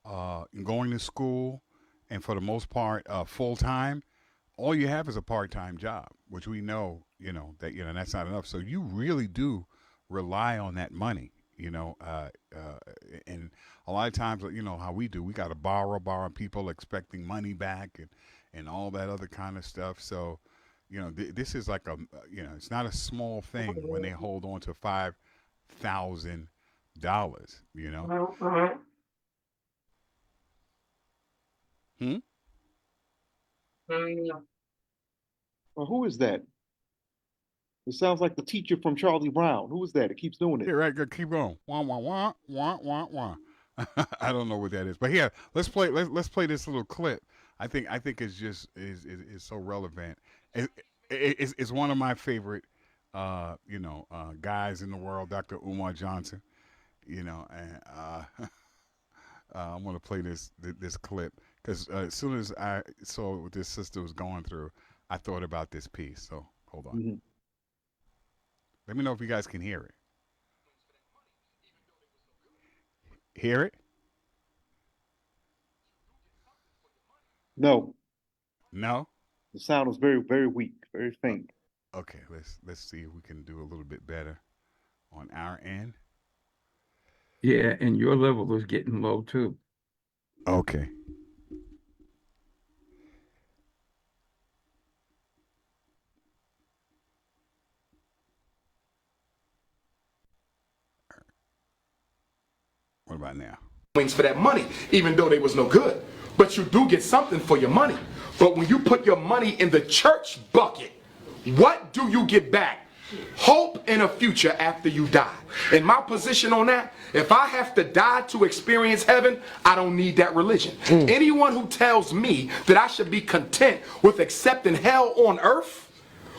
going to school and for the most part full time, all you have is a part-time job, which we know, that that's not enough. So you really do rely on that money, and a lot of times, how we do, we got to borrow people expecting money back and all that other kind of stuff. So, this is like it's not a small thing when they hold on to $5,000, Well, who is that? It sounds like the teacher from Charlie Brown. Who is that? It keeps doing it. Yeah, right. Keep going. Wah wah wah wah wah wah. I don't know what that is, but yeah, let's play this little clip. I think it's just is so relevant. It's one of my favorite, guys in the world, Dr. Umar Johnson. And I'm gonna play this clip because as soon as I saw what this sister was going through, I thought about this piece. So hold on. Mm-hmm. Let me know if you guys can hear it. Hear it? No. No? The sound was very, very weak, very faint. Okay, let's see if we can do a little bit better on our end. Yeah, and your level is getting low too. Okay. What about now? For that money, even though they was no good. But you do get something for your money. But when you put your money in the church bucket, what do you get back? Hope in a future after you die. And my position on that, if I have to die to experience heaven, I don't need that religion. Anyone who tells me that I should be content with accepting hell on earth,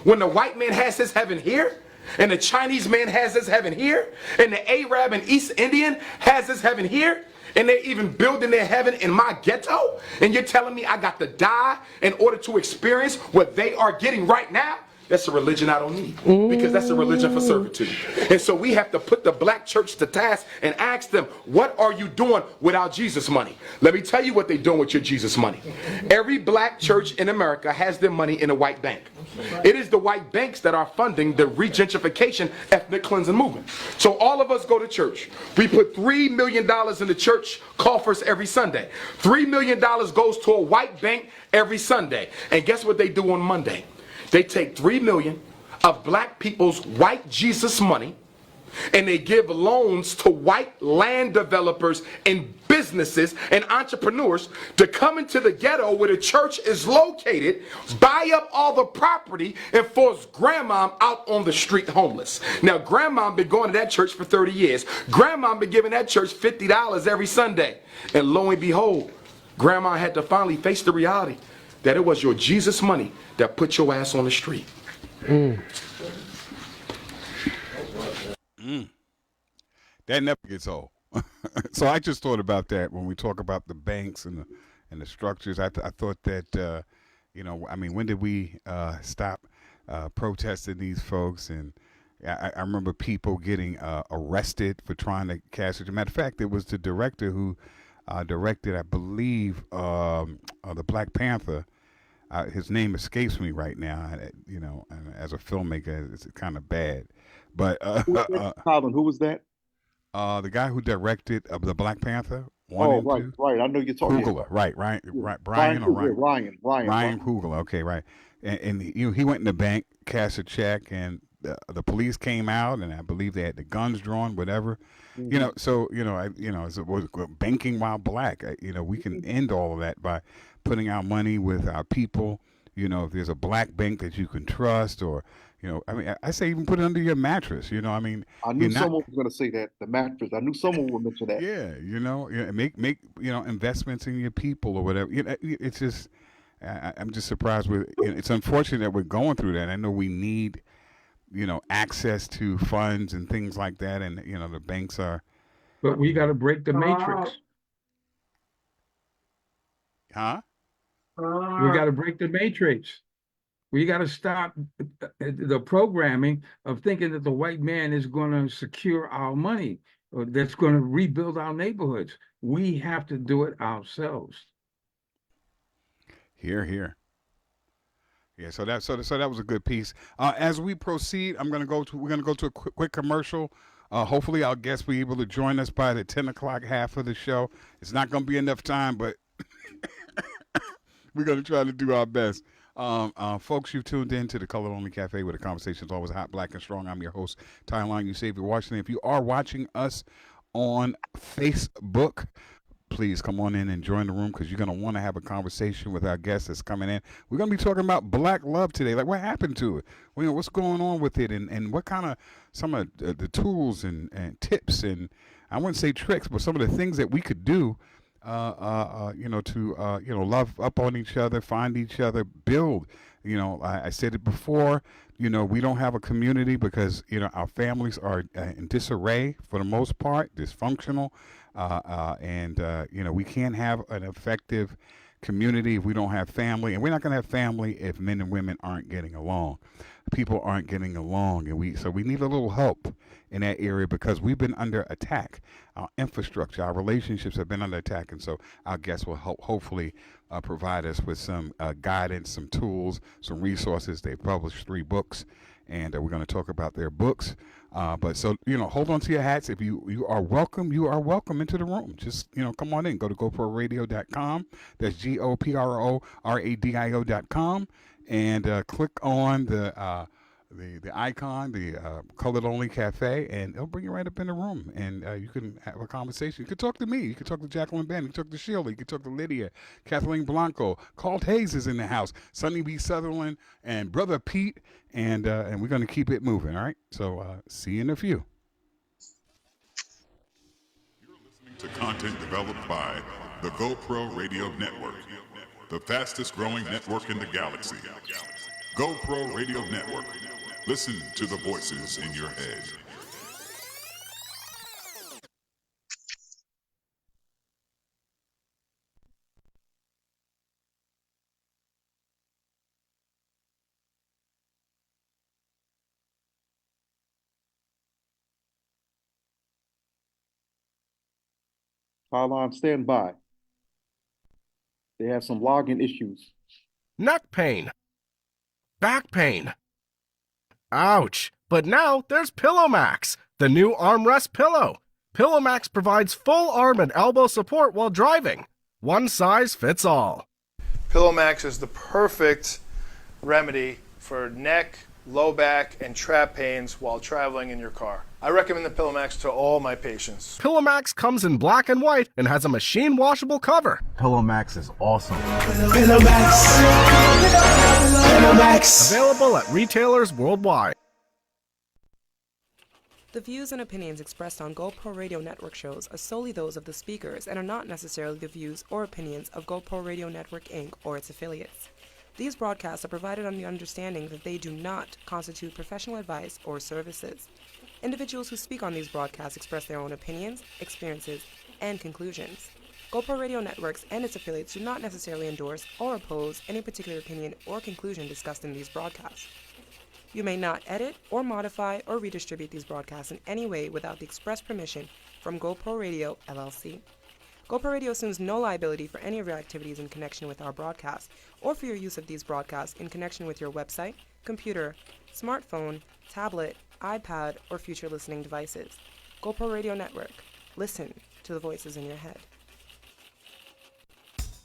when the white man has his heaven here, and the Chinese man has his heaven here, and the Arab and East Indian has his heaven here, and they're even building their heaven in my ghetto, and you're telling me I got to die in order to experience what they are getting right now? That's a religion I don't need, because that's a religion for servitude. And so we have to put the black church to task and ask them, what are you doing with our Jesus money? Let me tell you what they're doing with your Jesus money. Every black church in America has their money in a white bank. It is the white banks that are funding the regentrification ethnic cleansing movement. So all of us go to church. We put $3 million in the church coffers every Sunday. $3 million goes to a white bank every Sunday. And guess what they do on Monday? They take $3 million of black people's white Jesus money, and they give loans to white land developers and businesses and entrepreneurs to come into the ghetto where the church is located, buy up all the property, and force grandma out on the street homeless. Now, grandma been going to that church for 30 years. Grandma been giving that church $50 every Sunday. And lo and behold, grandma had to finally face the reality that it was your Jesus money that put your ass on the street. That never gets old. So I just thought about that when we talk about the banks and the structures. I thought that I mean, when did we stop protesting these folks? And I remember people getting arrested for trying to cash it. As a matter of fact, it was the director who directed, I believe, the Black Panther. His name escapes me right now. And as a filmmaker, it's kind of bad. But Colin, who was that? The guy who directed the Black Panther. Right. I know you're talking about. Right. Brian Coogler. Okay, right. And he went in the bank, cashed a check, and the police came out, and I believe they had the guns drawn, whatever. It was banking while black. We can end all of that by putting our money with our people. If there's a black bank that you can trust, or I say even put it under your mattress. I knew someone was going to say that, the mattress. I knew someone would mention that. Yeah, make investments in your people or whatever. It's just I'm just surprised with. It's unfortunate that we're going through that. I know we need access to funds and things like that, and the banks are. But we got to break the matrix. Huh? We got to break the matrix. We got to stop the programming of thinking that the white man is going to secure our money or that's going to rebuild our neighborhoods. We have to do it ourselves. Here. Yeah, so that was a good piece. As we proceed, we're gonna go to a quick commercial. Hopefully, our guests will be able to join us by the 10 o'clock half of the show. It's not gonna be enough time, but we're gonna try to do our best. Folks, you've tuned in to the Color Only Cafe, where the conversation is always hot, black, and strong. I'm your host, Tyline You Save Your Washington. If you are watching us on Facebook, please come on in and join the room, because you're going to want to have a conversation with our guest that's coming in. We're going to be talking about black love today. Like, what happened to it? What's going on with it? And what kind of some of the tools and tips, and I wouldn't say tricks, but some of the things that we could do, to love up on each other, find each other, build. I said it before, we don't have a community because, our families are in disarray for the most part, dysfunctional. We can't have an effective community if we don't have family, and we're not going to have family if men and women aren't getting along. People aren't getting along, and we need a little help in that area, because we've been under attack. Our infrastructure, our relationships have been under attack, and so our guests will hopefully provide us with some guidance, some tools, some resources. They've published 3 books, and we're going to talk about their books. Hold on to your hats. If you are welcome into the room. Just, come on in. Go to GoProRadio.com. That's GoProRadio.com. And click on the the icon, the colored only cafe, and they'll bring you right up in the room, and you can have a conversation. You can talk to me. You can talk to Jacqueline Ben. You can talk to Sheila. You can talk to Lydia, Kathleen Blanco. Carl Hayes is in the house. Sonny B. Sutherland and Brother Pete, and we're going to keep it moving. All right. So see you in a few. You're listening to content developed by the GoPro Radio Network, the fastest growing network in the galaxy. GoPro Radio Network. Listen to the voices in your head. Pylon, stand by. They have some login issues. Neck pain. Back pain. Ouch. But now there's PillowMax, the new armrest pillow. PillowMax provides full arm and elbow support while driving. One size fits all. PillowMax is the perfect remedy for neck, low back, and trap pains while traveling in your car. I recommend the PillowMax to all my patients. PillowMax comes in black and white and has a machine washable cover. PillowMax is awesome. PillowMax. PillowMax. Available at retailers worldwide. The views and opinions expressed on GoPro Radio Network shows are solely those of the speakers and are not necessarily the views or opinions of GoPro Radio Network Inc. or its affiliates. These broadcasts are provided on the understanding that they do not constitute professional advice or services. Individuals who speak on these broadcasts express their own opinions, experiences, and conclusions. GoPro Radio Networks and its affiliates do not necessarily endorse or oppose any particular opinion or conclusion discussed in these broadcasts. You may not edit or modify or redistribute these broadcasts in any way without the express permission from GoPro Radio, LLC. GoPro Radio assumes no liability for any of your activities in connection with our broadcasts or for your use of these broadcasts in connection with your website, computer, smartphone, tablet, iPad, or future listening devices. GoPro Radio Network. Listen to the voices in your head.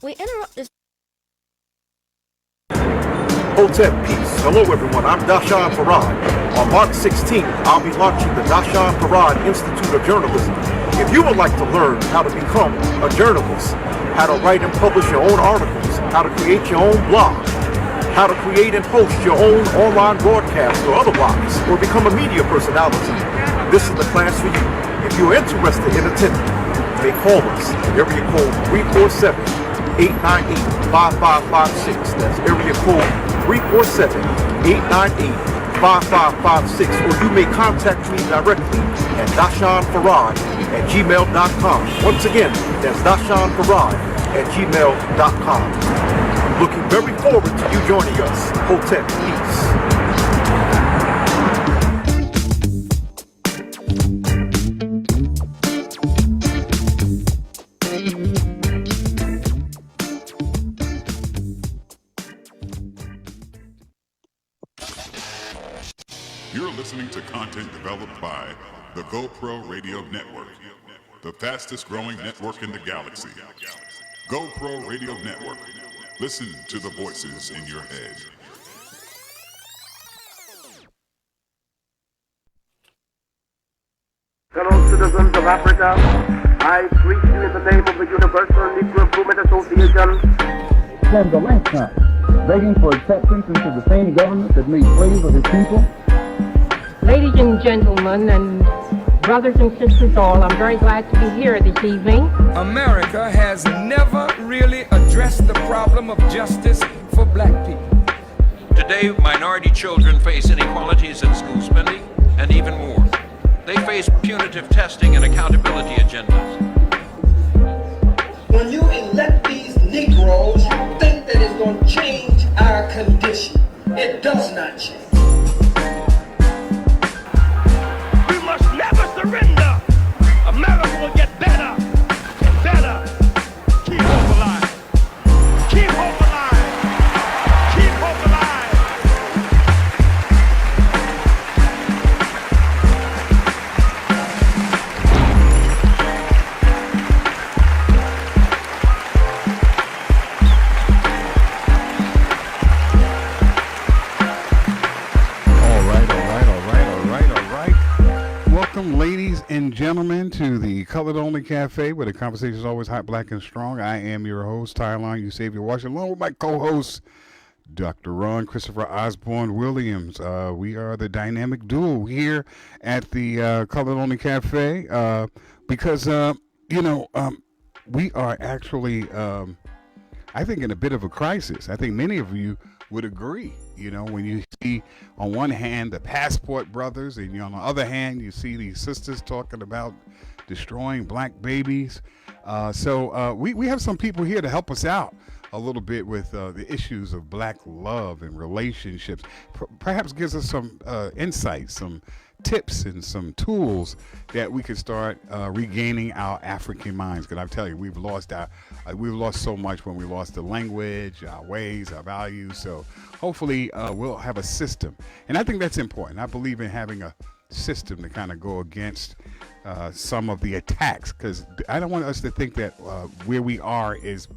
We interrupt this. Hotep Peace. Hello everyone, I'm Dashan Farad. On March 16th, I'll be launching the Dashan Farad Institute of Journalism. If you would like to learn how to become a journalist, how to write and publish your own articles, how to create your own blog, how to create and host your own online broadcast or otherwise, or become a media personality, this is the class for you. If you're interested in attending, you may call us. Area code 347-898-5556. That's area code 347-898-5556. Or you may contact me directly at dashanfarad@gmail.com. Once again, that's dashanfarad@gmail.com. Looking very forward to you joining us. Hotep Peace. You're listening to content developed by the GoPro Radio Network, the fastest growing network in the galaxy. GoPro Radio Network. Listen to the voices in your head. Fellow citizens of Africa, I greet you in the name of the Universal Negro Improvement Association. Stand a lifetime begging for acceptance into the same government that made slaves of his people. Ladies and gentlemen, and brothers and sisters all, I'm very glad to be here this evening. America has never really addressed the problem of justice for black people. Today, minority children face inequalities in school spending and even more. They face punitive testing and accountability agendas. When you elect these Negroes, you think that it's going to change our condition. It does not change. We must never surrender. America will get better and better. Keep hope alive. Keep hope alive. Keep hope alive. gentlemen, to the Colored Only Cafe, where the conversation is always hot, black, and strong. I am your host, Tyler Xavier Washington, along with my co-host, Dr. Ron Christopher Osborne Williams. We are the dynamic duo here at the Colored Only Cafe because, we are actually, I think, in a bit of a crisis. I think many of you would agree. When you see on one hand the Passport Brothers, and on the other hand you see these sisters talking about destroying black babies. So we have some people here to help us out a little bit with the issues of black love and relationships. Perhaps gives us some insights, some tips, and some tools that we can start regaining our African minds. Because I tell you, we've lost so much when we lost the language, our ways, our values. So hopefully we'll have a system, and I think that's important. I believe in having a system to kind of go against some of the attacks, because I don't want us to think that where we are is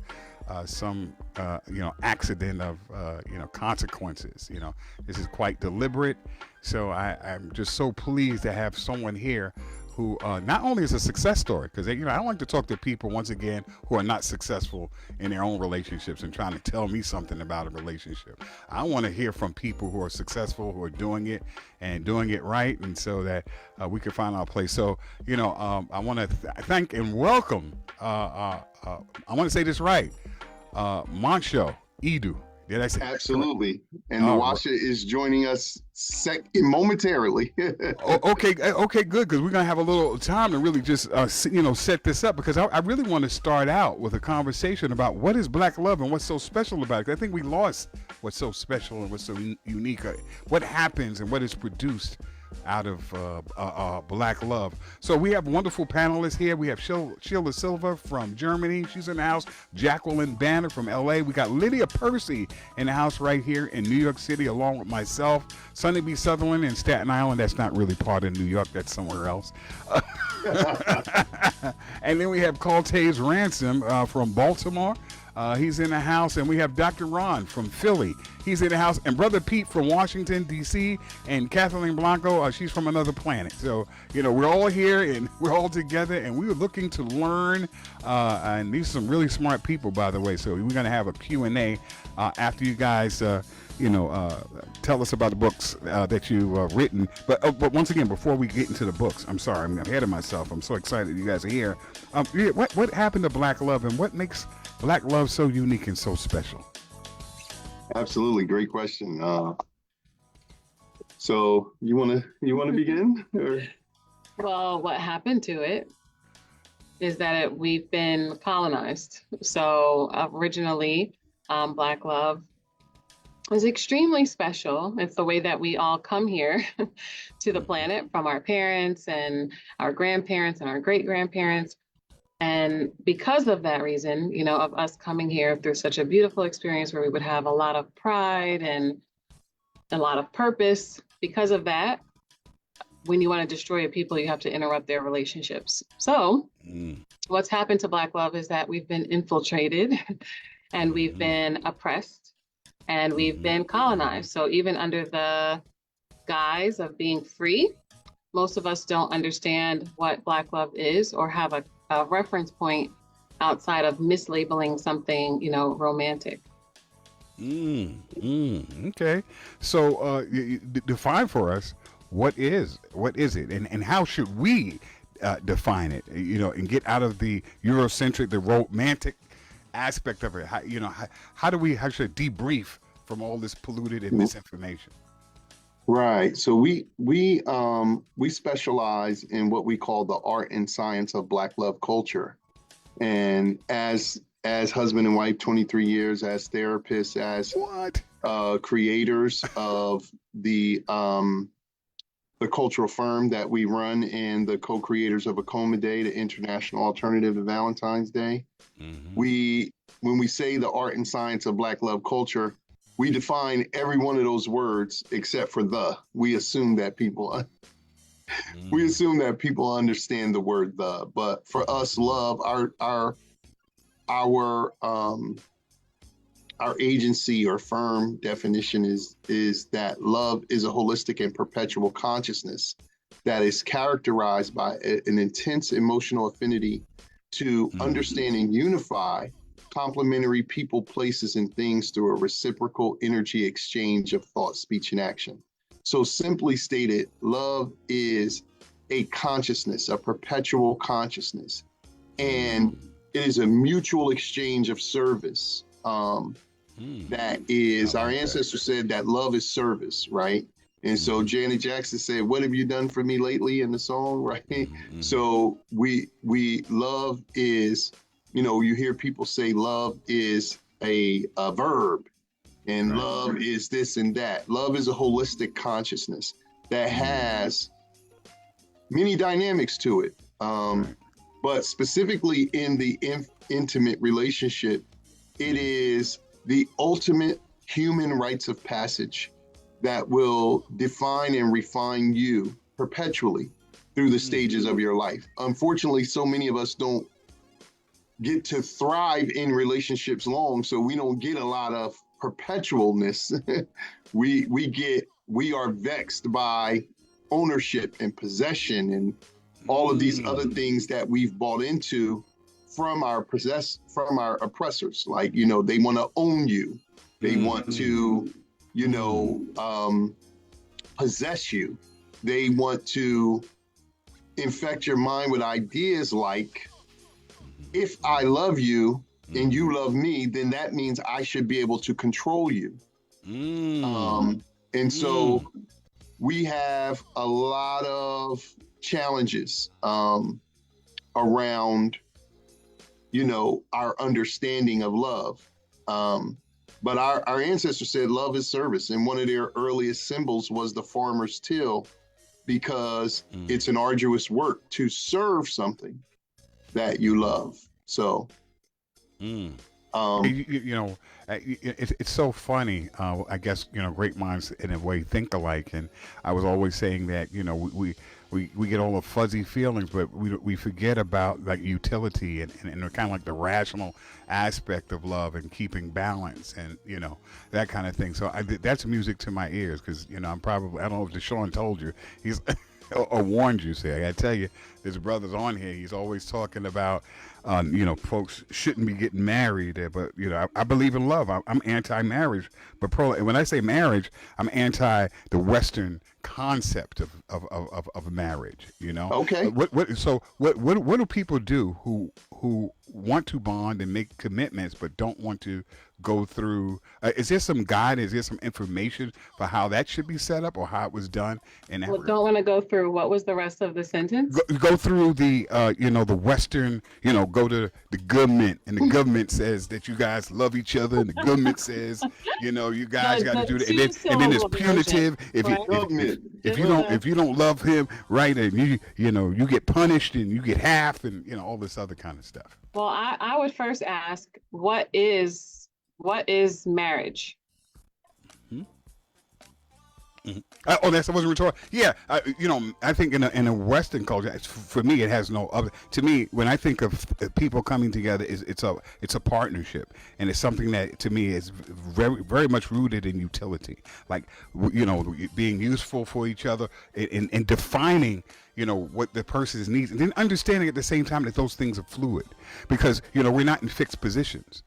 some accident of consequences. This is quite deliberate. So I'm just so pleased to have someone here who not only is a success story, because I don't like to talk to people, once again, who are not successful in their own relationships and trying to tell me something about a relationship. I want to hear from people who are successful, who are doing it and doing it right, and so that we can find our place. So I want to thank and welcome. I want to say this right. Moncho Edu. Did I say absolutely? And Nawasha is joining us momentarily. Okay, good, because we're gonna have a little time to really just set this up, because I really want to start out with a conversation about what is black love and what's so special about it. I think we lost what's so special and what's so unique. What happens and what is produced out of black love. So we have wonderful panelists here. We have Sheila Silva from Germany. She's in the house. Jacqueline Banner from LA. We got Lydia Percy in the house right here in New York City, along with myself. Sonny B. Sutherland in Staten Island. That's not really part of New York. That's somewhere else. And then we have Caltaze Ransom from Baltimore. He's in the house. And we have Dr. Ron from Philly. He's in the house. And Brother Pete from Washington, D.C. And Kathleen Blanco, she's from another planet. So, we're all here and we're all together. And we were looking to learn. And these are some really smart people, by the way. So we're going to have a Q&A after you guys, tell us about the books that you've written. But once again, before we get into the books, I'm sorry, I'm ahead of myself. I'm so excited you guys are here. What happened to black love, and what makes black love so unique and so special? Absolutely, great question. So you want to begin? Or? Well, what happened to it is that we've been colonized. So originally, black love is extremely special. It's the way that we all come here to the planet from our parents and our grandparents and our great-grandparents. And because of that reason, of us coming here through such a beautiful experience where we would have a lot of pride and a lot of purpose, because of that, when you want to destroy a people, you have to interrupt their relationships. So what's happened to black love is that we've been infiltrated and we've been oppressed and we've been colonized. So even under the guise of being free, most of us don't understand what black love is or have a reference point outside of mislabeling something, romantic. Okay. So define for us, what is it, and how should we define it, and get out of the Eurocentric, the romantic aspect of it. How should we debrief from all this polluted and misinformation? Right. So we specialize in what we call the art and science of black love culture. And as husband and wife, 23 years, as therapists, as creators of the cultural firm that we run, and the co-creators of Akoma Day, the International Alternative to Valentine's Day. When we say the art and science of black love culture, we define every one of those words except for the. We assume that people understand the word the. But for us, love, our agency or firm definition is that love is a holistic and perpetual consciousness that is characterized by an intense emotional affinity to understand and unify complementary people, places, and things through a reciprocal energy exchange of thought, speech, and action. So simply stated, love is a consciousness, a perpetual consciousness, and it is a mutual exchange of service. That is, our ancestors said that love is service, right? And so Janet Jackson said, "What have you done for me lately?" in the song, right? So we love is, you hear people say love is a verb, and love is this and that. Love is a holistic consciousness that has many dynamics to it. But specifically in the intimate relationship, it is the ultimate human rites of passage that will define and refine you perpetually through the stages of your life. Unfortunately, so many of us don't get to thrive in relationships long, so we don't get a lot of perpetualness. we are vexed by ownership and possession and all of these other things that we've bought into from our oppressors. Like, they want to own you. They want to, possess you. They want to infect your mind with ideas like, if I love you and you love me, then that means I should be able to control you. And so we have a lot of challenges around, our understanding of love. But our ancestors said love is service. And one of their earliest symbols was the farmer's till, because it's an arduous work to serve something that you love. So, it's so funny. I guess, great minds in a way think alike. And I was always saying that, we get all the fuzzy feelings, but we forget about like utility and kind of like the rational aspect of love and keeping balance and, that kind of thing. So that's music to my ears, because, I'm probably, I don't know if Deshaun told you, he's or warned you, say, I gotta tell you, there's brothers on here, he's always talking about, folks shouldn't be getting married, but, I believe in love. I'm anti-marriage, but when I say marriage, I'm anti the Western concept of marriage, Okay. What do people do who want to bond and make commitments but don't want to go through, is there some guide, is there some information for how that should be set up or how it was done in that? Well, don't want to go through, what was the rest of the sentence? Go through the the Western, go to the government, and the government says that you guys love each other, and the government says, you guys got to do that, and then it's punitive if you don't love him, right, and you get punished and you get half, and all this other kind of stuff. Well, I would first ask, what is marriage? Oh, that wasn't rhetorical. Yeah, I think in a Western culture, for me, it has no other. To me, when I think of people coming together, it's a partnership, and it's something that to me is very very much rooted in utility, like being useful for each other, and defining what the person's needs, and then understanding at the same time that those things are fluid, because we're not in fixed positions.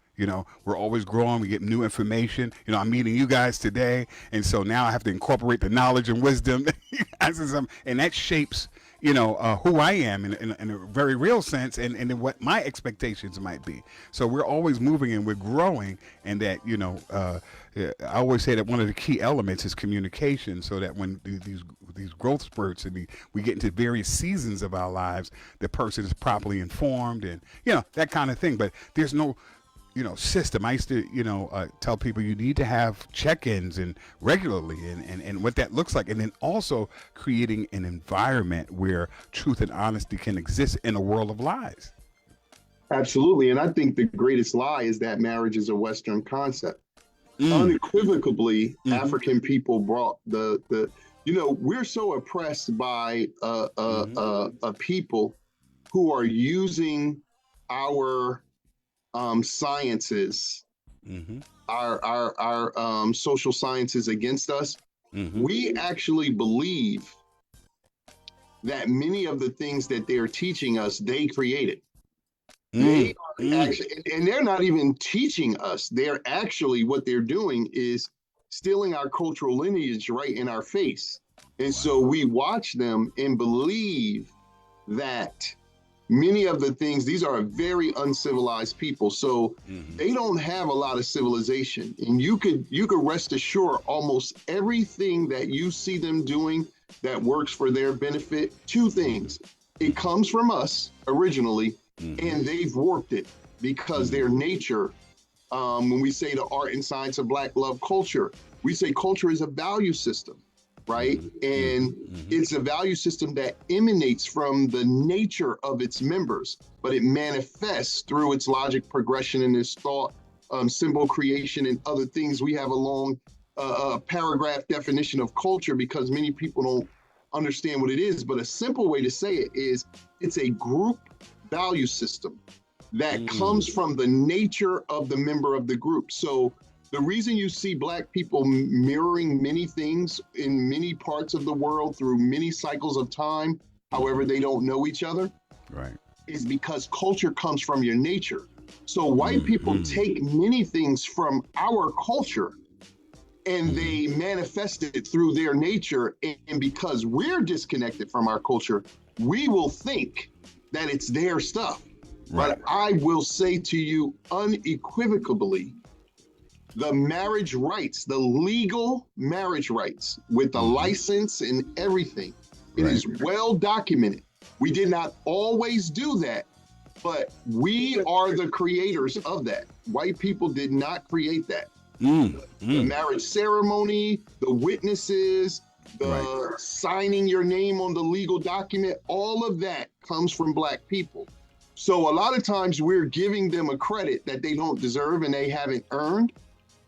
We're always growing. We get new information. I'm meeting you guys today, and so now I have to incorporate the knowledge and wisdom, and that shapes, who I am in a very real sense, and what my expectations might be. So we're always moving and we're growing, and that I always say that one of the key elements is communication, so that when these growth spurts and we get into various seasons of our lives, the person is properly informed, and that kind of thing. But there's no system. I used to, tell people you need to have check-ins and regularly and what that looks like. And then also creating an environment where truth and honesty can exist in a world of lies. Absolutely. And I think the greatest lie is that marriage is a Western concept. Unequivocally, African people brought we're so oppressed by a people who are using our sciences, our social sciences against us. We actually believe that many of the things that they're teaching us, they created. They are actually, and they're not even teaching us. They're actually, what they're doing is stealing our cultural lineage right in our face. And so we watch them and believe that many of the things, these are very uncivilized people. So they don't have a lot of civilization. And you could rest assured almost everything that you see them doing that works for their benefit, two things. It comes from us originally, and they've warped it because their nature, when we say the art and science of Black love culture, we say culture is a value system, right? And it's a value system that emanates from the nature of its members, but it manifests through its logic progression and its thought, symbol creation and other things. We have a long paragraph definition of culture because many people don't understand what it is, but a simple way to say it is it's a group value system that comes from the nature of the member of the group. So the reason you see Black people mirroring many things in many parts of the world through many cycles of time, however they don't know each other, is because culture comes from your nature. So white people take many things from our culture and they manifest it through their nature. And because we're disconnected from our culture, we will think that it's their stuff. But I will say to you unequivocally, the marriage rights, the legal marriage rights with the license and everything, it is well documented. We did not always do that, but we are the creators of that. White people did not create that. The marriage ceremony, the witnesses, the signing your name on the legal document, all of that comes from Black people. So a lot of times we're giving them a credit that they don't deserve and they haven't earned.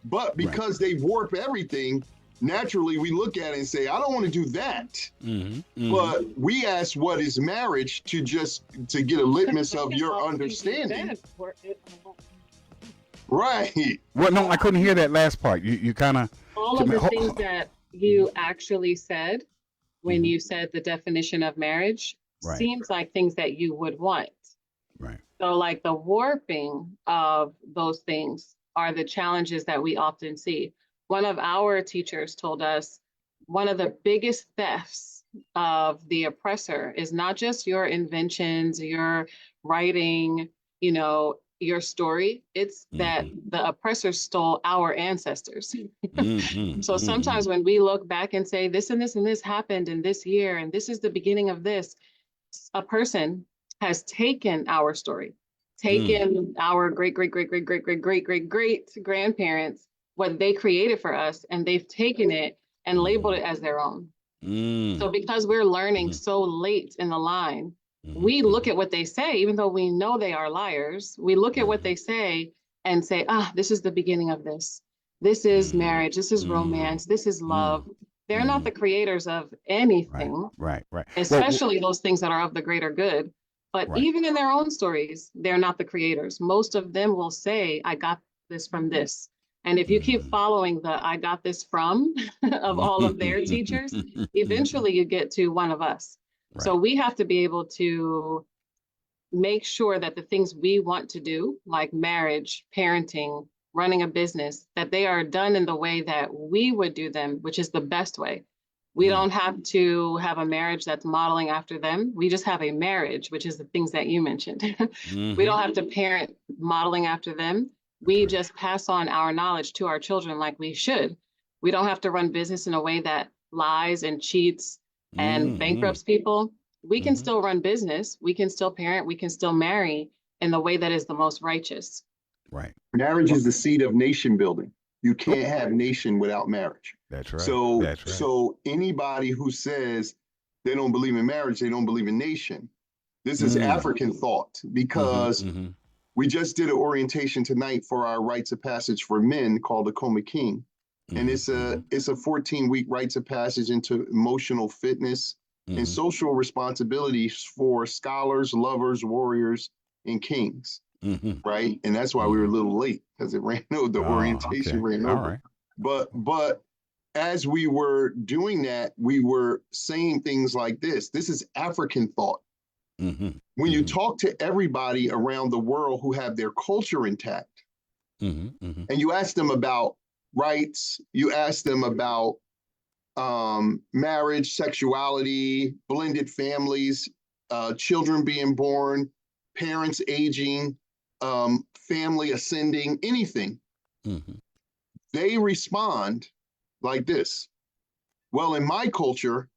But because they warp everything, naturally we look at it and say, I don't want to do that. But we ask what is marriage to get a litmus of your understanding. Right. Well, no, I couldn't hear that last part. You kind of. All of the things that you actually said when you said the definition of marriage seems like things that you would want. So like the warping of those things are the challenges that we often see. One of our teachers told us one of the biggest thefts of the oppressor is not just your inventions, your writing, your story. It's that the oppressor stole our ancestors. So sometimes when we look back and say this and this and this happened in this year, and this is the beginning of this, a person has taken our story, taken our great grandparents, what they created for us, and they've taken it and labeled it as their own. So because we're learning so late in the line, we look at what they say, even though we know they are liars, we look at what they say and say, this is the beginning of this. This is marriage, this is romance, this is love. They're not the creators of anything. Right. Especially those things that are of the greater good. But even in their own stories, they're not the creators. Most of them will say, I got this from this. And if you keep following the I got this from of all of their teachers, eventually you get to one of us. So we have to be able to make sure that the things we want to do, like marriage, parenting, running a business, that they are done in the way that we would do them, which is the best way. We don't have to have a marriage that's modeling after them. We just have a marriage, which is the things that you mentioned. We don't have to parent modeling after them. We just pass on our knowledge to our children like we should. We don't have to run business in a way that lies and cheats and bankrupts people. We can still run business. We can still parent. We can still marry in the way that is the most righteous. Marriage is the seed of nation building. You can't have nation without marriage. That's right. So anybody who says they don't believe in marriage, they don't believe in nation. This is African thought because we just did an orientation tonight for our rites of passage for men called Akoma King. And it's a 14-week rites of passage into emotional fitness and social responsibilities for scholars, lovers, warriors, and kings. Right. And that's why we were a little late because it ran over. The orientation ran over. But as we were doing that, we were saying things like this. This is African thought. When you talk to everybody around the world who have their culture intact, and you ask them about rights, you ask them about marriage, sexuality, blended families, children being born, parents aging, family ascending, anything, they respond like this. Well, in my culture,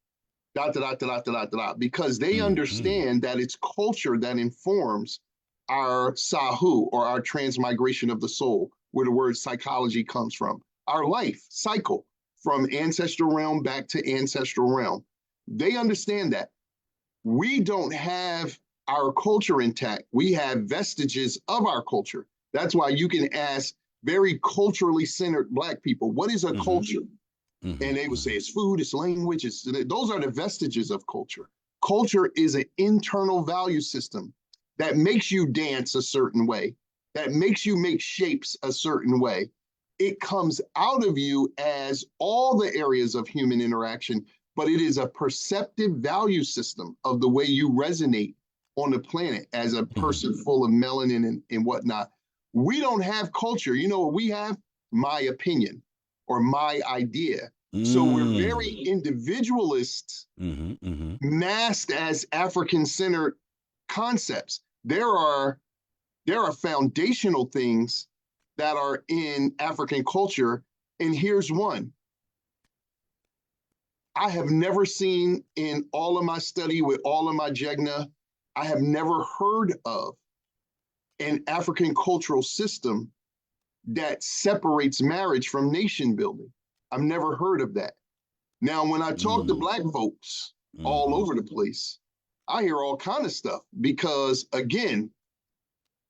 because they understand that it's culture that informs our sahu, or our transmigration of the soul, where the word psychology comes from, our life cycle from ancestral realm back to ancestral realm. They understand that. We don't have our culture intact. We have vestiges of our culture. That's why you can ask very culturally centered Black people, what is a culture? And they would say it's food, it's language, those are the vestiges of culture. Culture is an internal value system that makes you dance a certain way, that makes you make shapes a certain way. It comes out of you as all the areas of human interaction, but it is a perceptive value system of the way you resonate on the planet as a person full of melanin and whatnot. We don't have culture. You know what we have? My opinion or my idea. So we're very individualist, masked as African-centered concepts. There are foundational things that are in African culture, and here's one. I have never seen in all of my study with all of my Jegna, I have never heard of an African cultural system that separates marriage from nation building. I've never heard of that. Now, when I talk to Black folks all over the place, I hear all kind of stuff because, again,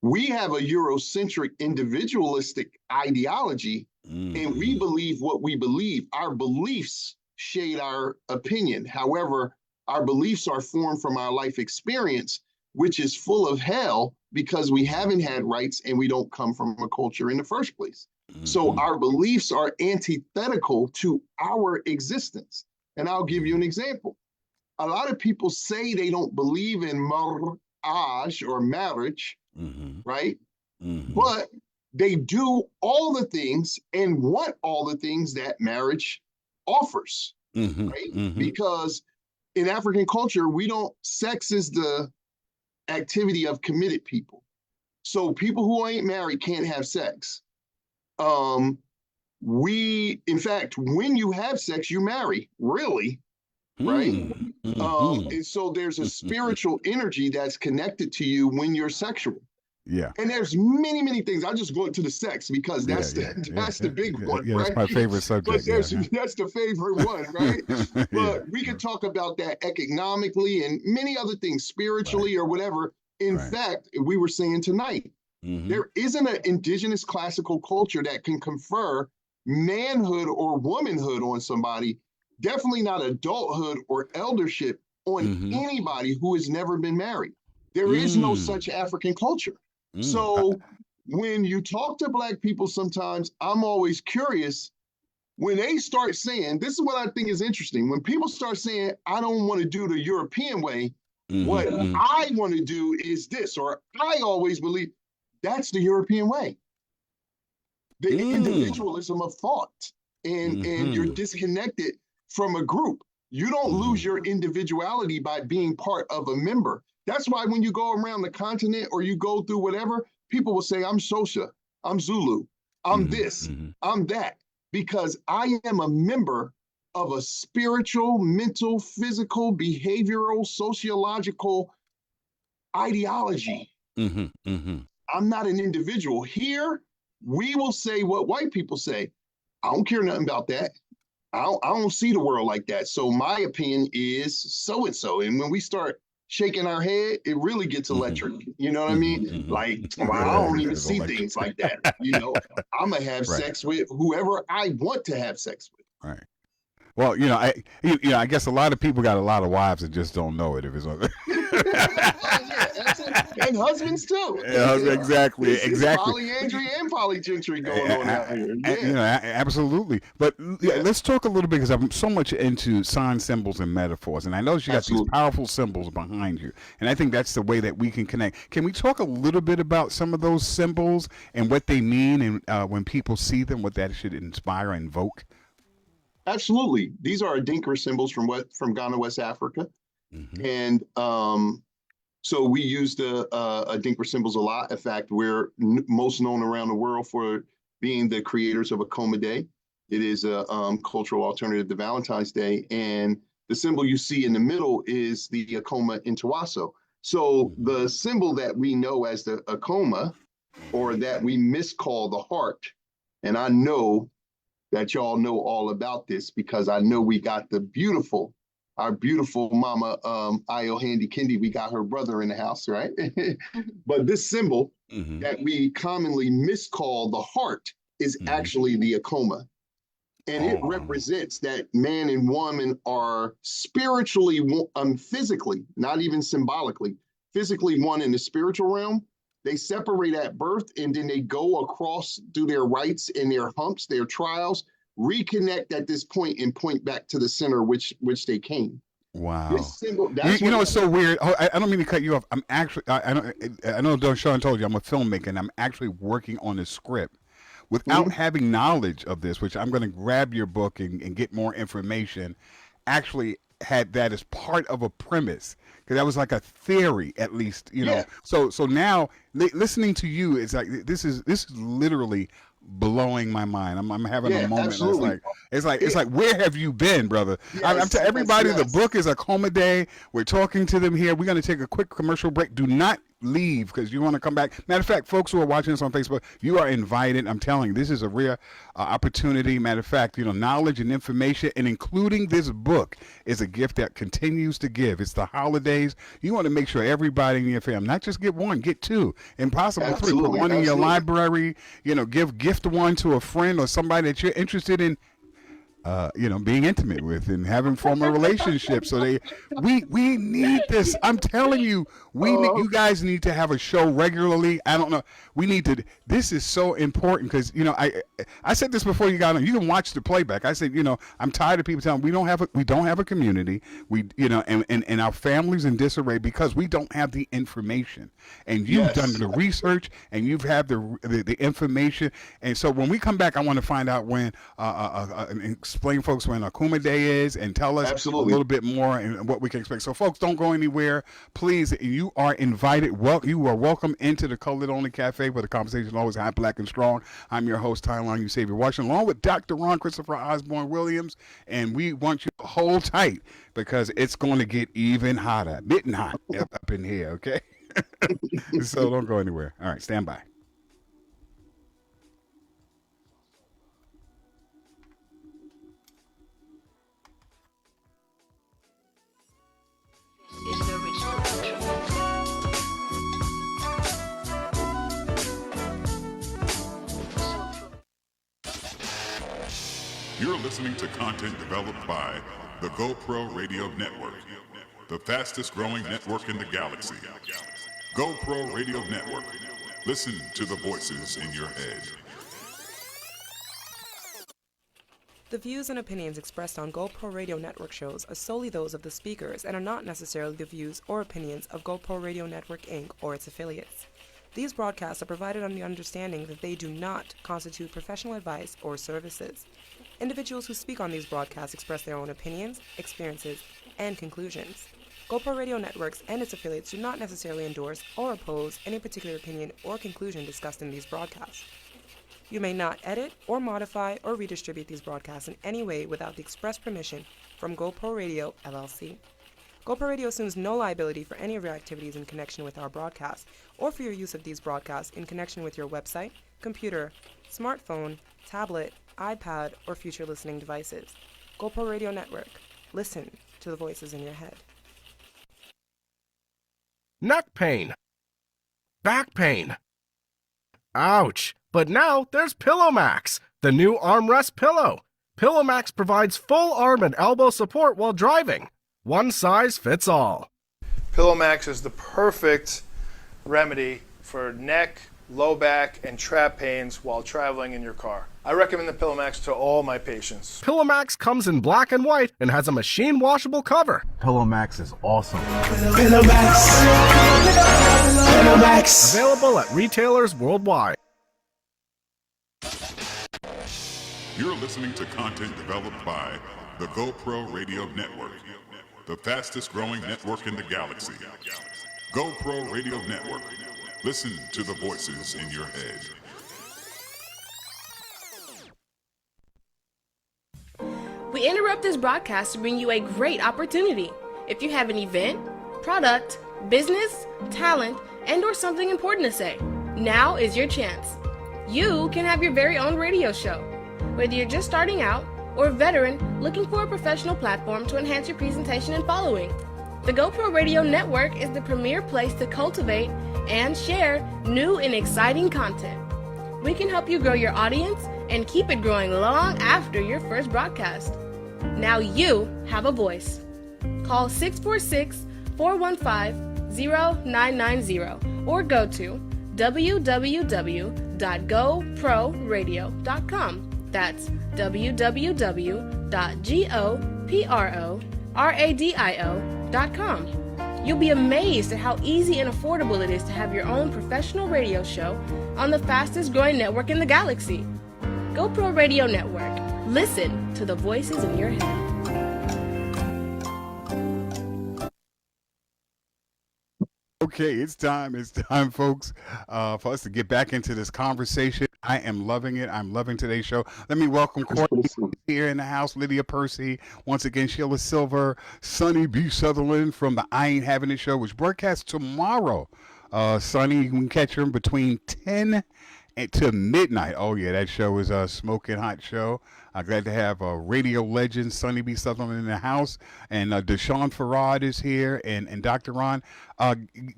we have a Eurocentric individualistic ideology, and we believe what we believe. Our beliefs shade our opinion. However, our beliefs are formed from our life experience, which is full of hell because we haven't had rights and we don't come from a culture in the first place. So our beliefs are antithetical to our existence. And I'll give you an example. A lot of people say they don't believe in marriage or marriage, right? But they do all the things and want all the things that marriage offers, right? Because in African culture, sex is the activity of committed people. So people who ain't married can't have sex. In fact, when you have sex, you marry, really, right? And so there's a spiritual energy that's connected to you when you're sexual. Yeah. And there's many, many things. I just go into the sex because that's the big one, yeah, right? That's my favorite subject. But that's the favorite one, right? But we could talk about that economically and many other things, spiritually or whatever. In fact, we were saying tonight, there isn't an indigenous classical culture that can confer manhood or womanhood on somebody, definitely not adulthood or eldership on anybody who has never been married. There is no such African culture. So when you talk to Black people sometimes, I'm always curious when they start saying, this is what I think is interesting. When people start saying, I don't want to do the European way, what I want to do is this, or I always believe that's the European way. The individualism of thought, and you're disconnected from a group. You don't lose your individuality by being part of a member. That's why when you go around the continent or you go through whatever, people will say, I'm Xhosa, I'm Zulu, I'm this, I'm that, because I am a member of a spiritual, mental, physical, behavioral, sociological ideology. I'm not an individual. Here, we will say what white people say. I don't care nothing about that. I don't see the world like that. So my opinion is so-and-so. And when we start shaking our head, it really gets electric. You know what I mean? Like, well, I don't even see things like that. You know, I'm going to have sex with whoever I want to have sex with. Right. Well, I guess a lot of people got a lot of wives that just don't know it. If it's And husbands too. Yeah, exactly, It's exactly. polyandry and polygentry going on out here. You know, absolutely. But let's talk a little bit, because I'm so much into signs, symbols, and metaphors, and I know you got these powerful symbols behind you, and I think that's the way that we can connect. Can we talk a little bit about some of those symbols and what they mean, and when people see them, what that should inspire and invoke? Absolutely. These are Adinkra symbols from Ghana, West Africa. And so we use the Adinkra symbols a lot. In fact, we're most known around the world for being the creators of Akoma Day. It is a cultural alternative to Valentine's Day. And the symbol you see in the middle is the Akoma Intawaso. So the symbol that we know as the Akoma, or that we miscall the heart, and I know that y'all know all about this because I know we got our beautiful mama, Ayo Handy Kendi, we got her brother in the house, right? But this symbol that we commonly miscall the heart is actually the Akoma. And it represents that man and woman are spiritually, physically, not even symbolically, physically one in the spiritual realm. They separate at birth, and then they go across through their rites and their humps, their trials, reconnect at this point and point back to the center which they came. Wow. This symbol, You know, it's so weird. Oh, I don't mean to cut you off. I'm actually, I know Sean told you I'm a filmmaker, and I'm actually working on a script. Without having knowledge of this, which I'm going to grab your book and get more information, actually had that as part of a premise, because that was like a theory, at least, you know. So now listening to you, it's like this is literally blowing my mind. I'm having a moment. Absolutely. It's like where have you been, brother? I'm telling everybody the book is Akoma Day. We're talking to them here. We're going to take a quick commercial break. Do not leave, because you want to come back. Matter of fact, folks who are watching this on Facebook, you are invited. I'm telling you, this is a rare opportunity. Matter of fact, you know, knowledge and information, and including this book, is a gift that continues to give. It's the holidays. You want to make sure everybody in your family, not just get one, get two, and possibly three. Put one in your library. You know, gift one to a friend or somebody that you're interested in, you know, being intimate with and having formal relationships. So we need this. I'm telling you, you guys need to have a show regularly. I don't know. We need to. This is so important, because, you know, I said this before you got on. You can watch the playback. I said, you know, I'm tired of people telling me we don't have a community. We, you know, and our families in disarray because we don't have the information. And you've done the research, and you've had the information. And so when we come back, I want to find out when explain folks when Akoma Day is, and tell us a little bit more and what we can expect. So folks, don't go anywhere. Please, you are invited. You are welcome into the Colored Only Cafe, where the conversation is always hot, black, and strong. I'm your host, Tyler You Savior Washington, along with Dr. Ron Christopher Osborne Williams, and we want you to hold tight, because it's going to get even hotter, getting hot up in here, okay? So don't go anywhere. All right, stand by. You're listening to content developed by the GoPro Radio Network, the fastest growing network in the galaxy. GoPro Radio Network. Listen to the voices in your head. The views and opinions expressed on GoPro Radio Network shows are solely those of the speakers and are not necessarily the views or opinions of GoPro Radio Network Inc. or its affiliates. These broadcasts are provided on the understanding that they do not constitute professional advice or services. Individuals who speak on these broadcasts express their own opinions, experiences, and conclusions. GoPro Radio Networks and its affiliates do not necessarily endorse or oppose any particular opinion or conclusion discussed in these broadcasts. You may not edit or modify or redistribute these broadcasts in any way without the express permission from GoPro Radio, LLC. GoPro Radio assumes no liability for any of your activities in connection with our broadcast, or for your use of these broadcasts in connection with your website, computer, smartphone, tablet, iPad, or future listening devices. GoPro Radio Network. Listen to the voices in your head. Neck pain. Back pain. Ouch. But now there's PillowMax, the new armrest pillow. PillowMax provides full arm and elbow support while driving. One size fits all. PillowMax is the perfect remedy for neck, low back, and trap pains while traveling in your car. I recommend the PillowMax to all my patients. PillowMax comes in black and white and has a machine washable cover. PillowMax is awesome. PillowMax. PillowMax. Available at retailers worldwide. You're listening to content developed by the GoPro Radio Network, the fastest growing network in the galaxy. GoPro Radio Network. Listen to the voices in your head. We interrupt this broadcast to bring you a great opportunity. If you have an event, product, business, talent, and/or something important to say, now is your chance. You can have your very own radio show. Whether you're just starting out or a veteran looking for a professional platform to enhance your presentation and following, the GoPro Radio Network is the premier place to cultivate and share new and exciting content. We can help you grow your audience and keep it growing long after your first broadcast. Now you have a voice. Call 646-415-0990 or go to www.goproradio.com. That's www.goproradio.com. You'll be amazed at how easy and affordable it is to have your own professional radio show on the fastest growing network in the galaxy. GoPro Radio Network. Listen to the voices in your head. Okay, it's time, folks, for us to get back into this conversation. I am loving it. I'm loving today's show. Let me welcome Courtney here in the house, Lydia Percy, once again, Sheila Silver, Sonny B. Sutherland from the I Ain't Having It Show, which broadcasts tomorrow. Sonny, you can catch him between 10 to midnight. Oh, yeah, that show is a smoking hot show. I'm glad to have a radio legend, Sonny B. Sutherland, in the house. And Deshaun Farad is here, and Dr. Ron.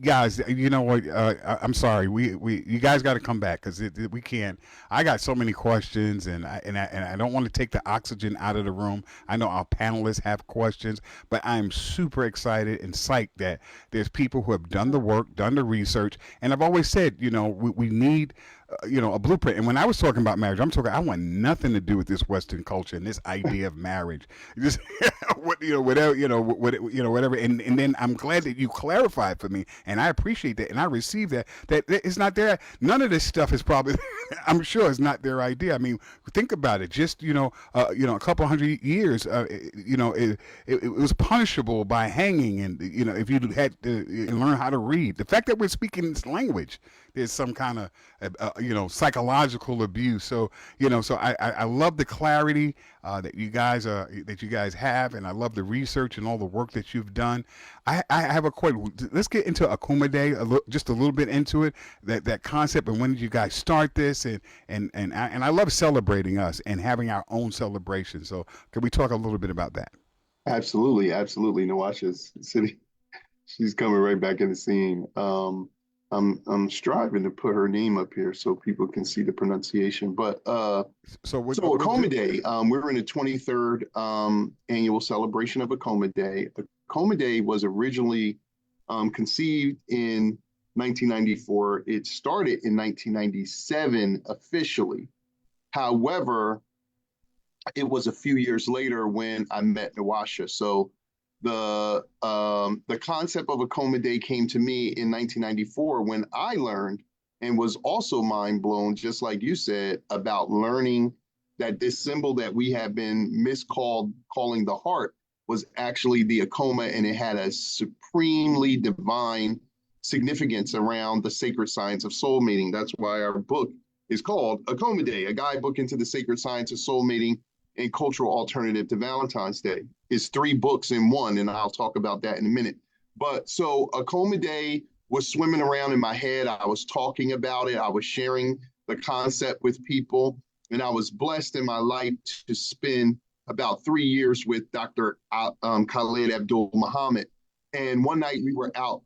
Guys, you know what? I'm sorry. You guys got to come back because we can't. I got so many questions, and I don't want to take the oxygen out of the room. I know our panelists have questions, but I'm super excited and psyched that there's people who have done the work, done the research. And I've always said, we need a blueprint. And when I was talking about marriage, I want nothing to do with this Western culture and this idea of marriage. Just whatever. And then I'm glad that you clarified for me, and I appreciate that, and I receive that it's not their. None of this stuff is probably. I'm sure it's not their idea. I mean, think about it. Just a couple hundred years. It was punishable by hanging, and if you had to learn how to read. The fact that we're speaking this language, there's some kind of psychological abuse. So I love the clarity that you guys have, and I love the research and all the work that you've done. I have a question. Let's get into Akoma Day just a little bit into it, that concept, and when did you guys start this? And I love celebrating us and having our own celebration. So can we talk a little bit about that? Absolutely. Nawasha's sitting. She's coming right back in the scene. I'm striving to put her name up here so people can see the pronunciation. But so Akoma Day, we're in the 23rd annual celebration of Akoma Day. Akoma Day was originally conceived in 1994. It started in 1997 officially. However, it was a few years later when I met Nawasha. So the concept of Akoma Day came to me in 1994 when I learned and was also mind blown, just like you said, about learning that this symbol that we have been calling the heart was actually the Akoma, and it had a supremely divine significance around the sacred science of soul mating. That's why our book is called Akoma Day, a guidebook into the sacred science of soul mating and cultural alternative to Valentine's Day. It's 3 books in one, and I'll talk about that in a minute. But so Akoma Day was swimming around in my head. I was talking about it. I was sharing the concept with people, and I was blessed in my life to spend about 3 years with Dr. Khalid Abdul Muhammad. And one night we were out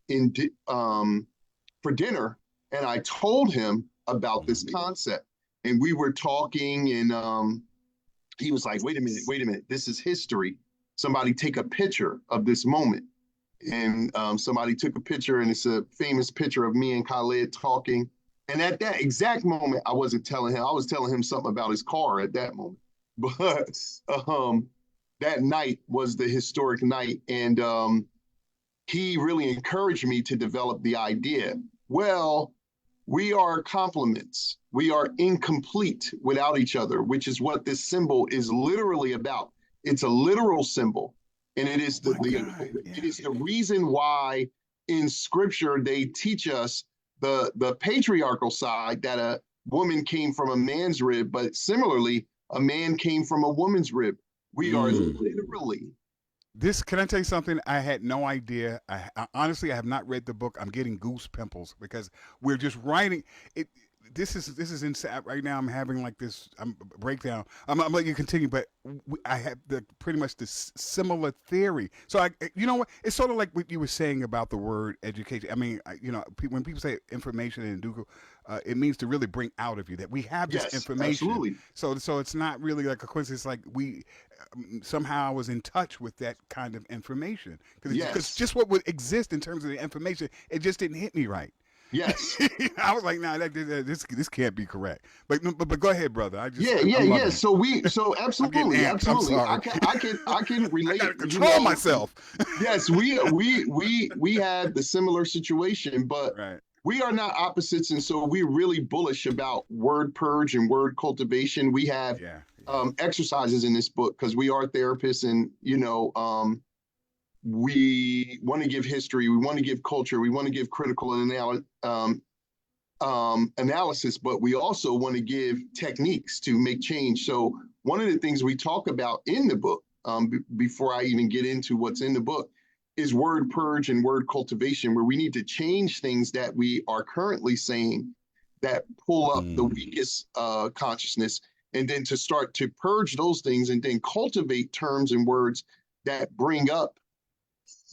for dinner, and I told him about this concept, and we were talking, and he was like, wait a minute, this is history. Somebody take a picture of this moment. and somebody took a picture, and it's a famous picture of me and Khaled talking. And at that exact moment, I wasn't telling him. I was telling him something about his car at that moment. But that night was the historic night, and he really encouraged me to develop the idea. Well, we are complements. We are incomplete without each other, which is what this symbol is literally about. It's a literal symbol, and it is it is the reason why in Scripture they teach us the patriarchal side, that a woman came from a man's rib, but similarly, a man came from a woman's rib. We are literally. This, can I tell you something? I had no idea. I honestly, I have not read the book. I'm getting goose pimples because we're just writing it. This is insane right now. I'm having like this breakdown. I'm letting you continue, but I have pretty much this similar theory. So you know what? It's sort of like what you were saying about the word education. I mean, when people say information in Google, it means to really bring out of you that we have this information. Absolutely. So it's not really like a coincidence. Like we somehow was in touch with that kind of information because just what would exist in terms of the information, it just didn't hit me right. Yes, I was like, nah, this can't be correct. But go ahead, brother. Yeah. So absolutely. I can relate. I gotta control myself. Yes, we have the similar situation, but we are not opposites, and so we're really bullish about word purge and word cultivation. We have exercises in this book because we are therapists, and we want to give history, we want to give culture, we want to give critical analysis, but we also want to give techniques to make change. So one of the things we talk about in the book, before I even get into what's in the book, is word purge and word cultivation, where we need to change things that we are currently saying that pull up the weakest consciousness, and then to start to purge those things and then cultivate terms and words that bring up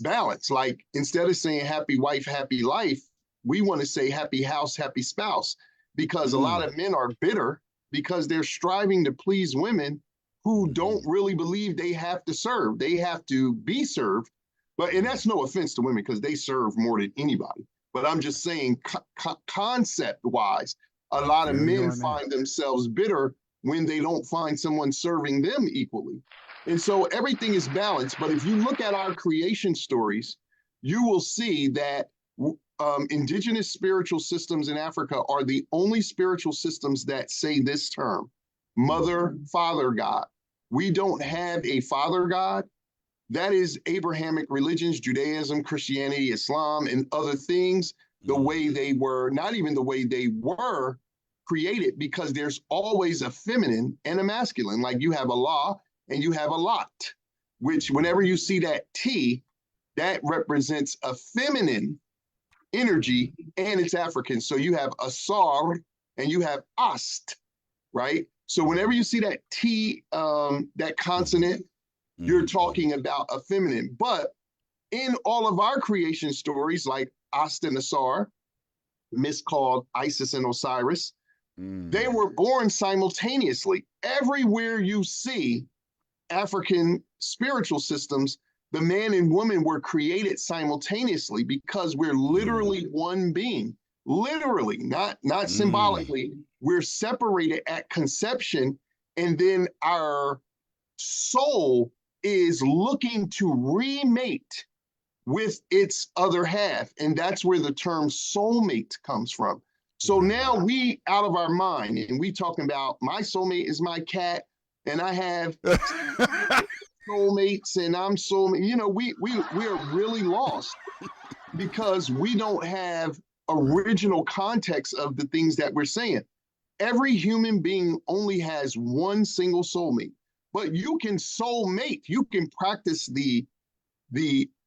balance. Like instead of saying happy wife, happy life, we want to say happy house, happy spouse, because a lot of men are bitter because they're striving to please women who don't really believe they have to serve. They have to be served. And that's no offense to women because they serve more than anybody. But I'm just saying concept wise, a lot of men find themselves bitter when they don't find someone serving them equally. And so everything is balanced. But if you look at our creation stories, you will see that indigenous spiritual systems in Africa are the only spiritual systems that say this term, mother, father, God. We don't have a father God. That is Abrahamic religions, Judaism, Christianity, Islam, and other things, the way they were, not even the way they were created, because there's always a feminine and a masculine. Like you have Allah and you have a lot, which whenever you see that T, that represents a feminine energy and it's African. So you have Asar and you have Ast, right? So whenever you see that T, that consonant, you're talking about a feminine. But in all of our creation stories, like Ast and Asar, miscalled Isis and Osiris, they were born simultaneously. Everywhere you see African spiritual systems, the man and woman were created simultaneously because we're literally one being. Literally, not symbolically. We're separated at conception, and then our soul is looking to remate with its other half, and that's where the term soulmate comes from. So now we out of our mind, and we talking about my soulmate is my cat, and I have soulmates, and I'm soulmate. You know, we are really lost because we don't have original context of the things that we're saying. Every human being only has one single soulmate, but you can soulmate. You can practice the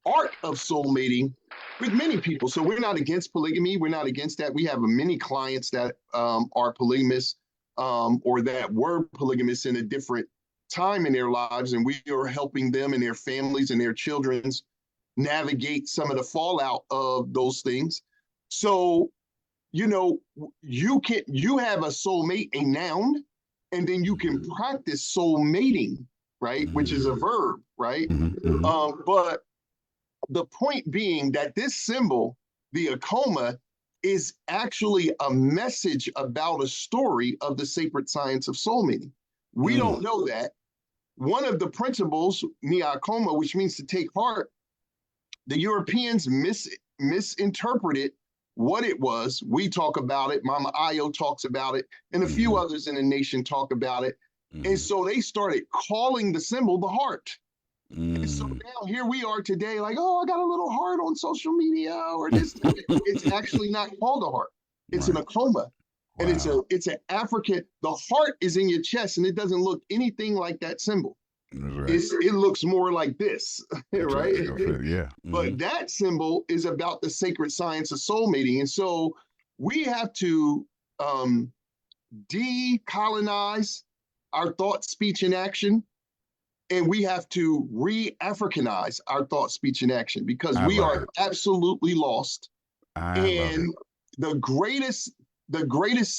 art of soulmating with many people. So we're not against polygamy. We're not against that. We have many clients that are polygamous or that were polygamous in a different time in their lives, and we are helping them and their families and their children's navigate some of the fallout of those things. So, you know, you have a soulmate, a noun, and then you can practice soul mating, right? Which is a verb, right? But the point being that this symbol, the Akoma, is actually a message about a story of the sacred science of soul meaning. We don't know that. One of the principles, Akoma, which means to take heart, the Europeans misinterpreted what it was. We talk about it, Mama Ayo talks about it, and a few others in the nation talk about it. And so they started calling the symbol the heart. And so now here we are today, like, oh, I got a little heart on social media or this. It's actually not called a heart. It's an Akoma. And it's an African, the heart is in your chest and it doesn't look anything like that symbol. Right. It looks more like this, right? Yeah. But that symbol is about the sacred science of soul mating. And so we have to decolonize our thought, speech, and action. And we have to re-Africanize our thought, speech, and action because we are absolutely lost. And the greatest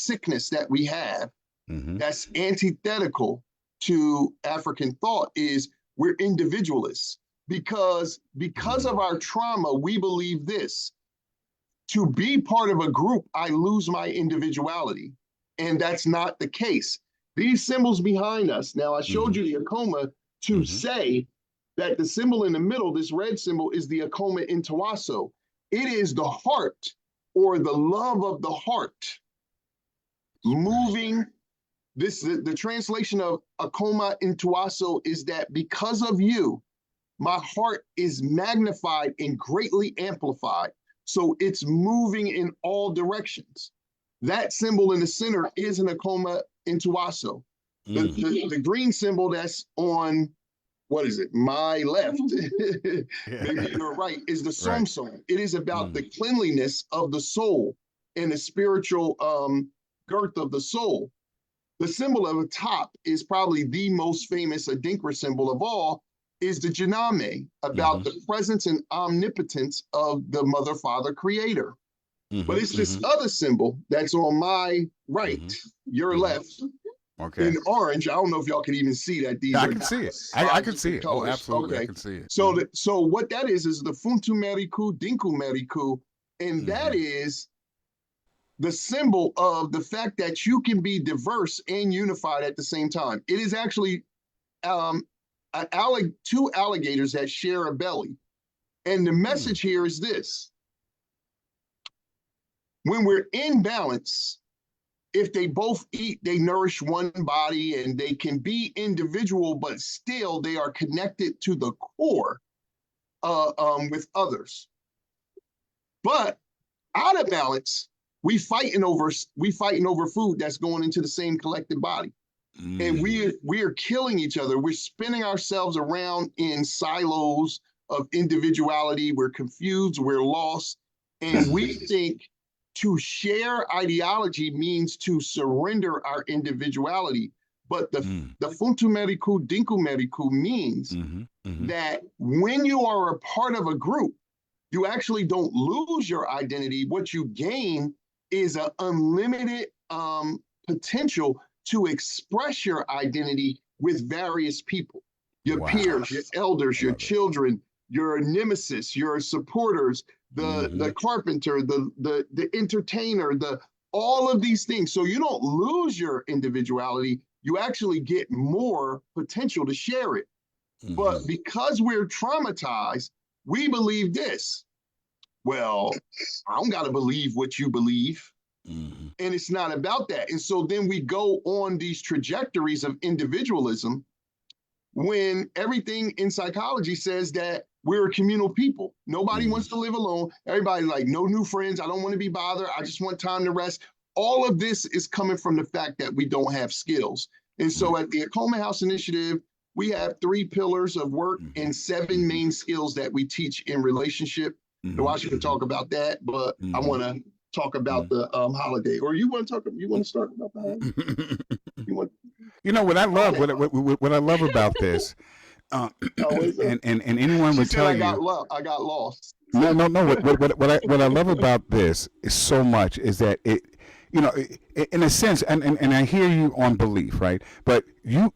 sickness that we have that's antithetical to African thought is we're individualists because of our trauma, we believe this. To be part of a group, I lose my individuality. And that's not the case. These symbols behind us, now I showed you the Akoma to say that the symbol in the middle, this red symbol, is the Akoma in Tawaso. It is the heart or the love of the heart moving. The translation of Akoma in Tawaso is that because of you, my heart is magnified and greatly amplified. So it's moving in all directions. That symbol in the center is an Akoma in Tawaso. The green symbol that's on, what is it, my left, maybe you're right, is the Som Som. It is about the cleanliness of the soul and the spiritual girth of the soul. The symbol of the top is probably the most famous Adinkra symbol of all, is the Janame, about the presence and omnipotence of the Mother, Father, Creator. But it's this other symbol that's on my right, your left, in orange. I don't know if y'all can even see that. I can see it. I can see it. Oh, absolutely. I can see it. So, so what that is the Funtu Meriku, Dinku Meriku, and that is the symbol of the fact that you can be diverse and unified at the same time. It is actually two alligators that share a belly. And the message here is this. When we're in balance, if they both eat, they nourish one body and they can be individual, but still they are connected to the core with others. But out of balance, we fighting over food that's going into the same collective body. And we are killing each other. We're spinning ourselves around in silos of individuality. We're confused, we're lost. And we think to share ideology means to surrender our individuality. But the Funtu Meriku, Dinku Meriku means that when you are a part of a group, you actually don't lose your identity. What you gain is an unlimited potential to express your identity with various people, your peers, your elders, your children, your nemesis, your supporters, the carpenter, the entertainer, all of these things. So you don't lose your individuality, you actually get more potential to share it. But because we're traumatized, we believe this. Well, I don't got to believe what you believe. And it's not about that. And so then we go on these trajectories of individualism when everything in psychology says that we're a communal people. Nobody wants to live alone. Everybody's like, no new friends. I don't want to be bothered. I just want time to rest. All of this is coming from the fact that we don't have skills. And so at the Akoma House Initiative, we have 3 pillars of work and 7 main skills that we teach in relationship. Nawashi can talk about that, but I want to talk about the holiday. Or you want to start about the holiday? You know what I love? What I love about this, and anyone would tell you, I got lost. No. What I love about this is so much is that you know, in a sense, and I hear you on belief, right? But you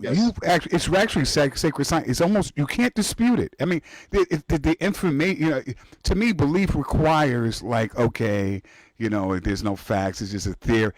actually, it's actually sacred science. It's almost, you can't dispute it. I mean, the information, you know, to me, belief requires like, okay, you know, there's no facts. It's just a theory.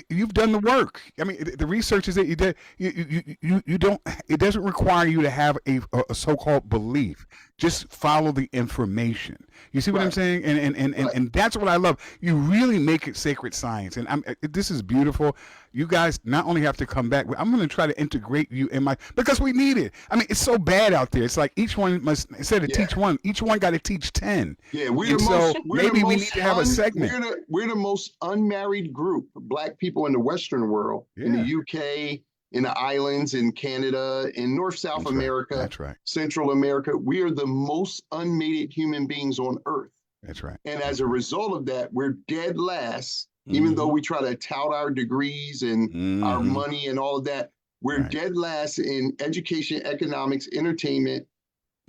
You've done the work. I mean, the research is that you did. You don't. It doesn't require you to have a so-called belief. Just follow the information. You see what I'm saying? And that's what I love. You really make it sacred science. And this is beautiful. You guys not only have to come back, but I'm going to try to integrate you in because we need it. I mean, it's so bad out there. It's like each one must, instead of teach one, each one got to teach 10. Yeah, we need to have a segment. We're the most unmarried group, Black people in the Western world, in the UK, in the islands, in Canada, in South America, That's right. Central America. We are the most unmated human beings on Earth. That's right. And as a result of that, we're dead last. Even though we try to tout our degrees and our money and all of that, we're dead last in education, economics, entertainment,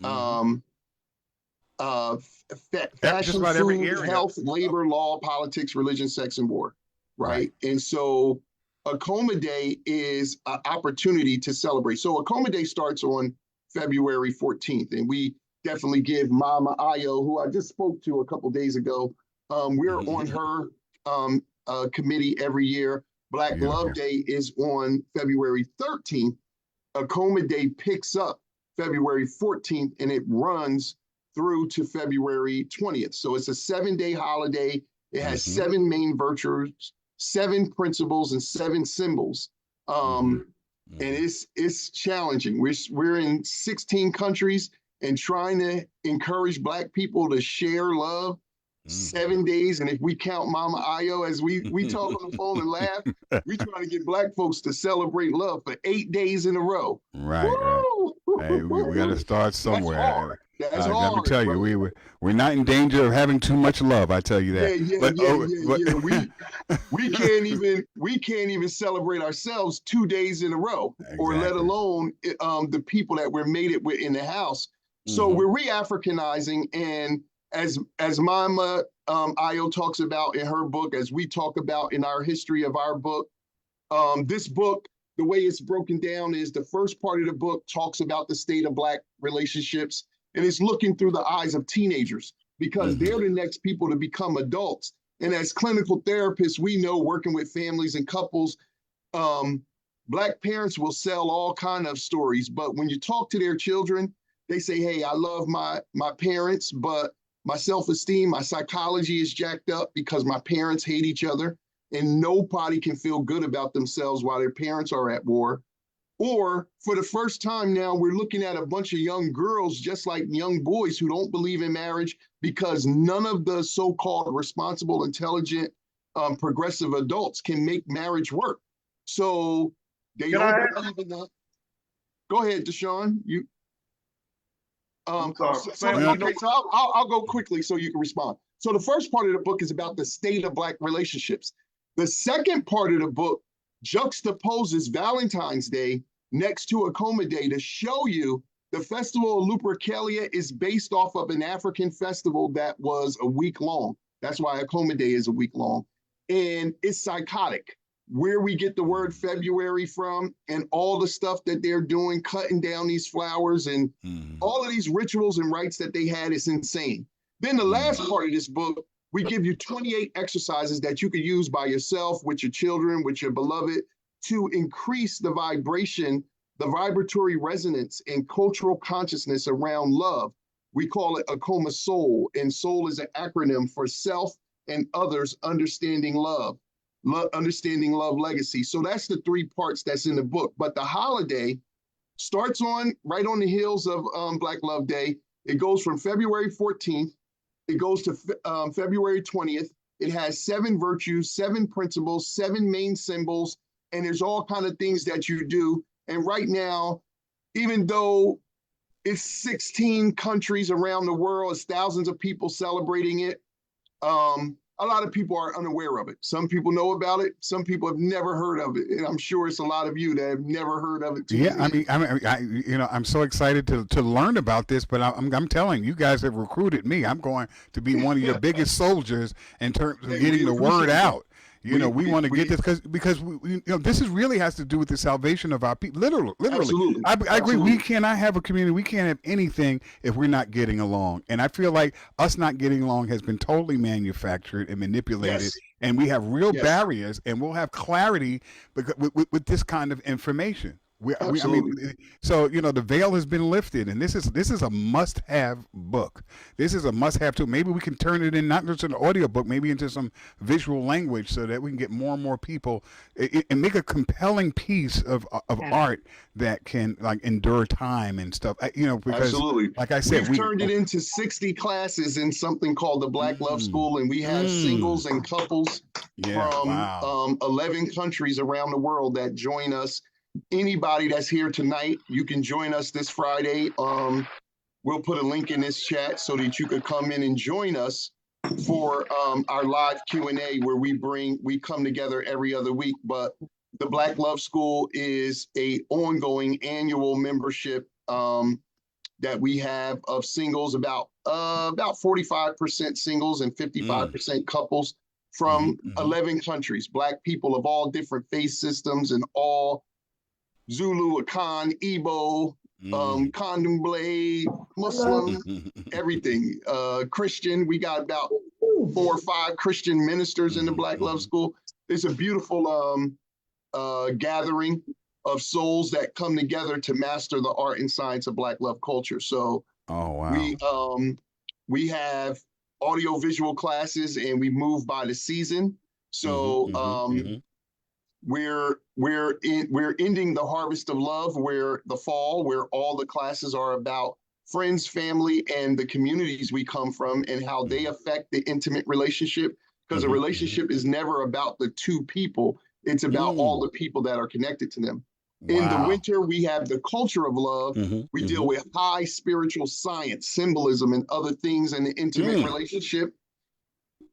fashion, food, health, labor, law, politics, religion, sex, and war, right? And so Akoma Day is an opportunity to celebrate. So Akoma Day starts on February 14th, and we definitely give Mama Ayo, who I just spoke to a couple days ago, we're on her committee every year. Black Love Day is on February 13th. Akoma Day picks up February 14th and it runs through to February 20th. So it's a 7-day holiday. It has 7 main virtues, 7 principles, and 7 symbols. And it's challenging. We're in 16 countries and trying to encourage Black people to share love. 7 days, and if we count Mama Ayo as we talk on the phone and laugh, we trying to get Black folks to celebrate love for 8 days in a row. Right. Hey, we got to start somewhere. That's hard. Let me tell you, we're not in danger of having too much love. I tell you that. We can't even celebrate ourselves 2 days in a row, or let alone the people that we're mated with in the house. So we're re-Africanizing, and as Mama Ayo talks about in her book, as we talk about in our history of our book, this book, the way it's broken down is the first part of the book talks about the state of Black relationships, and it's looking through the eyes of teenagers because they're the next people to become adults. And as clinical therapists, we know working with families and couples, Black parents will sell all kind of stories, but when you talk to their children, they say, hey, I love my parents, but my self-esteem, my psychology is jacked up because my parents hate each other, and nobody can feel good about themselves while their parents are at war. Or for the first time now, we're looking at a bunch of young girls, just like young boys, who don't believe in marriage because none of the so-called responsible, intelligent, progressive adults can make marriage work. So they don't believe in that. Go ahead, Deshaun. I'll go quickly so you can respond. So the first part of the book is about the state of Black relationships. The second part of the book juxtaposes Valentine's Day next to Akoma Day to show you the festival of Lupercalia is based off of an African festival that was a week long. That's why Akoma Day is a week long. And it's psychotic. Where we get the word February from and all the stuff that they're doing, cutting down these flowers and all of these rituals and rites that they had is insane. Then the last part of this book, we give you 28 exercises that you could use by yourself, with your children, with your beloved, to increase the vibration, the vibratory resonance and cultural consciousness around love. We call it Akoma Soul, and soul is an acronym for self and others understanding love. Understanding love legacy. So that's the 3 parts that's in the book. But the holiday starts right on the heels of Black Love Day. It goes from February 14th. It goes to February 20th. It has 7 virtues, 7 principles, 7 main symbols, and there's all kind of things that you do. And right now, even though it's 16 countries around the world, it's thousands of people celebrating it, a lot of people are unaware of it. Some people know about it. Some people have never heard of it. And I'm sure it's a lot of you that have never heard of it too. Yeah, I'm so excited to learn about this, but I'm telling you, guys have recruited me. I'm going to be one of your biggest soldiers in terms of getting the word out. We want to get this because this is really has to do with the salvation of our people. Literally. Absolutely. I agree. Absolutely. We cannot have a community. We can't have anything if we're not getting along. And I feel like us not getting along has been totally manufactured and manipulated. Yes. And we have real barriers, and we'll have clarity with this kind of information. So the veil has been lifted, and this is a must-have book. This is a must-have too. Maybe we can turn it in not just an audio book, maybe into some visual language, so that we can get more and more people and make a compelling piece of art that can endure time and stuff. Because absolutely, like I said, we've turned it into 60 classes in something called the Black Love School, and we have singles and couples from 11 countries around the world that join us. Anybody that's here tonight, you can join us this Friday. We'll put a link in this chat so that you could come in and join us for our live Q&A, where we come together every other week. But the Black Love School is a ongoing annual membership that we have of singles, about 45% singles and 55% couples from 11 countries, Black people of all different faith systems and all Zulu, Akan, Igbo, Condom Blade, Muslim, everything. Christian, we got about 4 or 5 Christian ministers in the Black Love School. It's a beautiful gathering of souls that come together to master the art and science of Black love culture. So we have audio visual classes, and we move by the season. So we're ending the harvest of love, where the fall, where all the classes are about friends, family, and the communities we come from, and how they affect the intimate relationship. Because a relationship is never about the two people. It's about all the people that are connected to them. Wow. In the winter, we have the culture of love. We deal with high spiritual science, symbolism, and other things in the intimate relationship.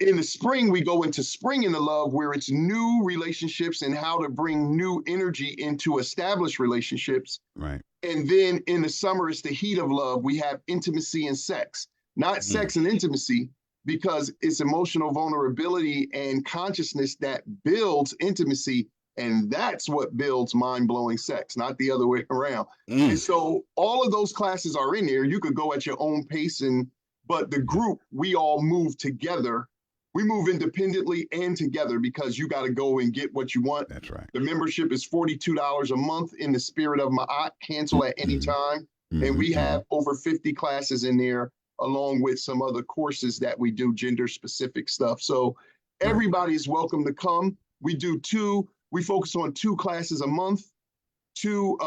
In the spring, we go into spring in the love, where it's new relationships and how to bring new energy into established relationships. Right. And then in the summer, it's the heat of love. We have intimacy and sex, not sex and intimacy, because it's emotional vulnerability and consciousness that builds intimacy. And that's what builds mind-blowing sex, not the other way around. And so all of those classes are in there. You could go at your own pace, but the group, we all move together. We move independently and together, because you got to go and get what you want. That's right. The membership is $42 a month in the spirit of Ma'at. Cancel at any time. And we have over 50 classes in there, along with some other courses that we do, gender-specific stuff. So everybody is welcome to come. We focus on 2 classes a month, 2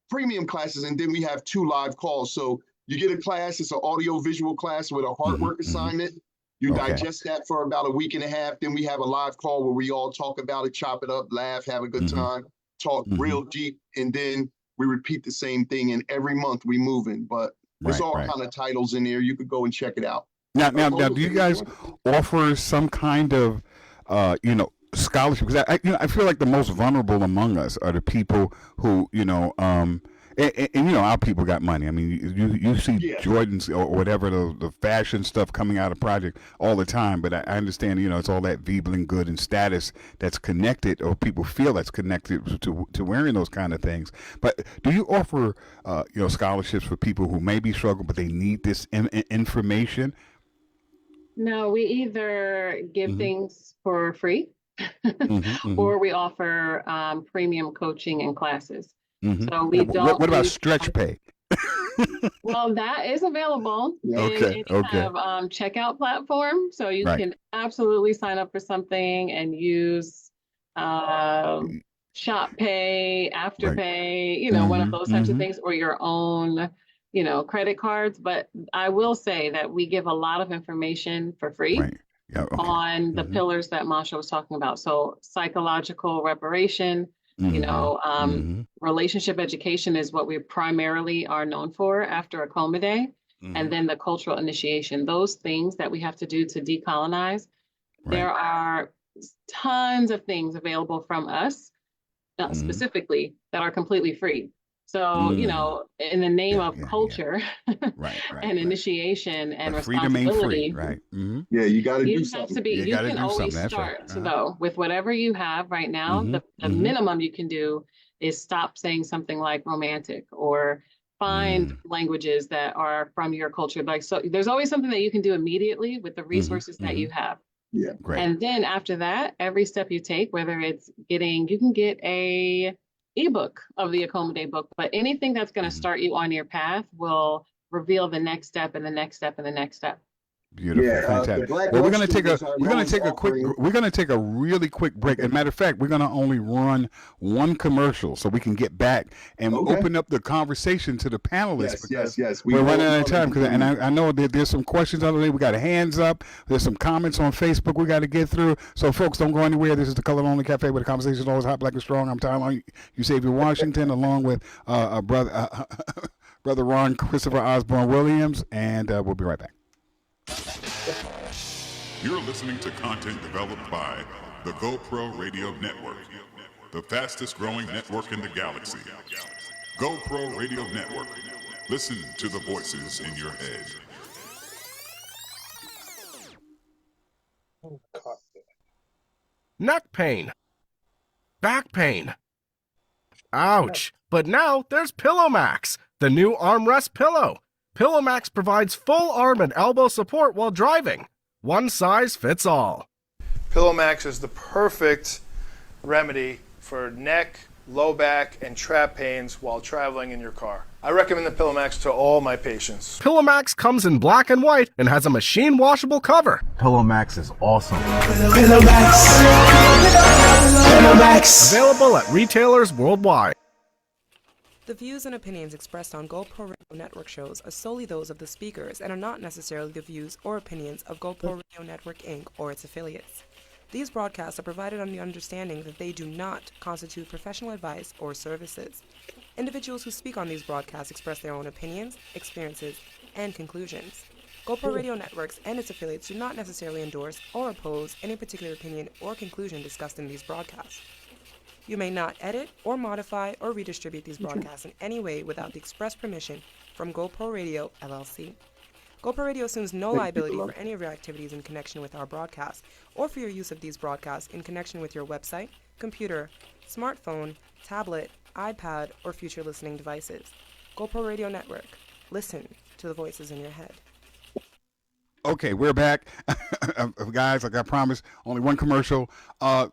premium classes, and then we have 2 live calls. So you get a class, it's an audio-visual class with a hard work assignment. You digest that for about a week and a half. Then we have a live call where we all talk about it, chop it up, laugh, have a good time, talk real deep. And then we repeat the same thing. And every month we move in. But there's all kind of titles in there. You could go and check it out. Now, do you guys offer some kind of, scholarship? Because I feel like the most vulnerable among us are the people who, and our people got money. I mean, you see Jordans or whatever, the fashion stuff coming out of Project all the time. But I understand, it's all that Veblen good and status that's connected, or people feel that's connected to wearing those kind of things. But do you offer, scholarships for people who maybe struggle, but they need this information? No, we either give things for free, or we offer premium coaching and classes. So we don't. What about stretch pay? Well, that is available in any kind of checkout platform. So you can absolutely sign up for something and use Shop Pay, Afterpay, one of those types of things, or your own, credit cards. But I will say that we give a lot of information for free. On the pillars that Masha was talking about. So psychological reparation, relationship education is what we primarily are known for after Akoma Day. And then the cultural initiation, those things that we have to do to decolonize, There are tons of things available from us, specifically, that are completely free. So, you know, in the name of culture and initiation and but freedom ain't free, responsibility, right? Yeah, you got to do you have something. to be, You you gotta can do always something, that's right. start though with whatever you have right now. The minimum you can do is stop saying something like romantic, or find languages that are from your culture. Like, so there's always something that you can do immediately with the resources that you have. Yeah. Great. And then after that, every step you take, whether it's you can get a ebook of the Akoma Day book, but anything that's going to start you on your path will reveal the next step and the next step and the next step. Beautiful, Yeah, fantastic. Black Well, we're Love gonna take Students are a really quick break. As a matter of fact, we're gonna only run one commercial so we can get back and open up the conversation to the panelists. Yes. We're running out of time, and I know that there's some questions on the way. We got hands up. There's some comments on Facebook we got to get through. So, folks, don't go anywhere. This is the Color Only Cafe, where the conversation is always hot, black, and strong. I'm Tyler, you Xavier Washington, along with brother Ron Christopher Osborne Williams, and we'll be right back. You're listening to content developed by the GoPro Radio Network, the fastest growing network in the galaxy. GoPro Radio Network. Listen to the voices in your head. Neck pain. Back pain. Ouch. But now there's Pillow Max, the new armrest pillow. Pillow Max provides full arm and elbow support while driving. One size fits all. Pillow Max is the perfect remedy for neck, low back, and trap pains while traveling in your car. I recommend the Pillow Max to all my patients. Pillow Max comes in black and white and has a machine washable cover. Pillow Max is awesome. Pillow Max. Pillow Max. Available at retailers worldwide. The views and opinions expressed on GoPro Radio Network shows are solely those of the speakers and are not necessarily the views or opinions of GoPro Radio Network Inc. or its affiliates. These broadcasts are provided on the understanding that they do not constitute professional advice or services. Individuals who speak on these broadcasts express their own opinions, experiences, and conclusions. GoPro Radio Networks and its affiliates do not necessarily endorse or oppose any particular opinion or conclusion discussed in these broadcasts. You may not edit or modify or redistribute these broadcasts in any way without the express permission from GoPro Radio, LLC. GoPro Radio assumes no liability for any of your activities in connection with our broadcast or for your use of these broadcasts in connection with your website, computer, smartphone, tablet, iPad, or future listening devices. GoPro Radio Network. Listen to the voices in your head. Okay, we're back. Guys, like I promised, only one commercial. I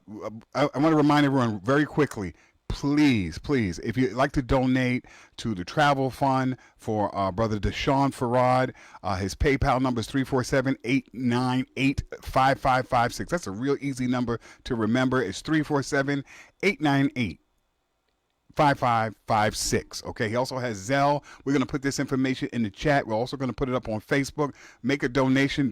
want to remind everyone very quickly, please, if you'd like to donate to the travel fund for brother Deshaun Farad, his PayPal number is 347-898-5556. That's a real easy number to remember. It's 347-898-5556. Okay, he also has Zelle. We're going to put this information in the chat. We're also going to put it up on Facebook. Make a donation.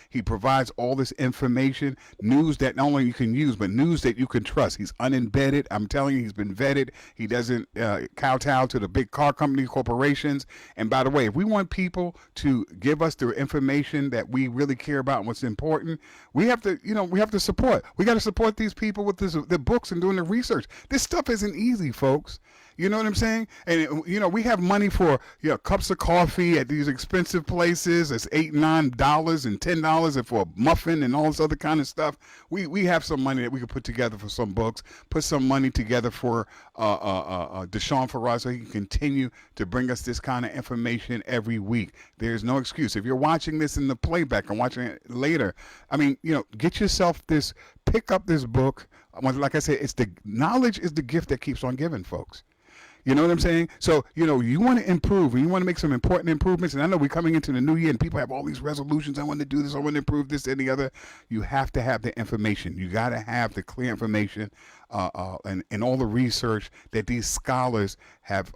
He provides all this information, news that not only you can use, but news that you can trust. He's unembedded. I'm telling you, he's been vetted. He doesn't kowtow to the big car company corporations. And by the way, if we want people to give us the information that we really care about and what's important, we have to support. We got to support these people with the books and doing the research. This stuff isn't easy, folks. You know what I'm saying? And, we have money for, cups of coffee at these expensive places. It's $8, $9 and $10 and for a muffin and all this other kind of stuff. We have some money that we could put together for some books, put some money together for Deshaun Farad so he can continue to bring us this kind of information every week. There's no excuse. If you're watching this in the playback and watching it later, get yourself pick up this book. Like I said, knowledge is the gift that keeps on giving, folks. You know what I'm saying? So, you want to improve and you want to make some important improvements. And I know we're coming into the new year and people have all these resolutions. I want to do this. I want to improve this and the other. You have to have the information. You got to have the clear information and all the research that these scholars have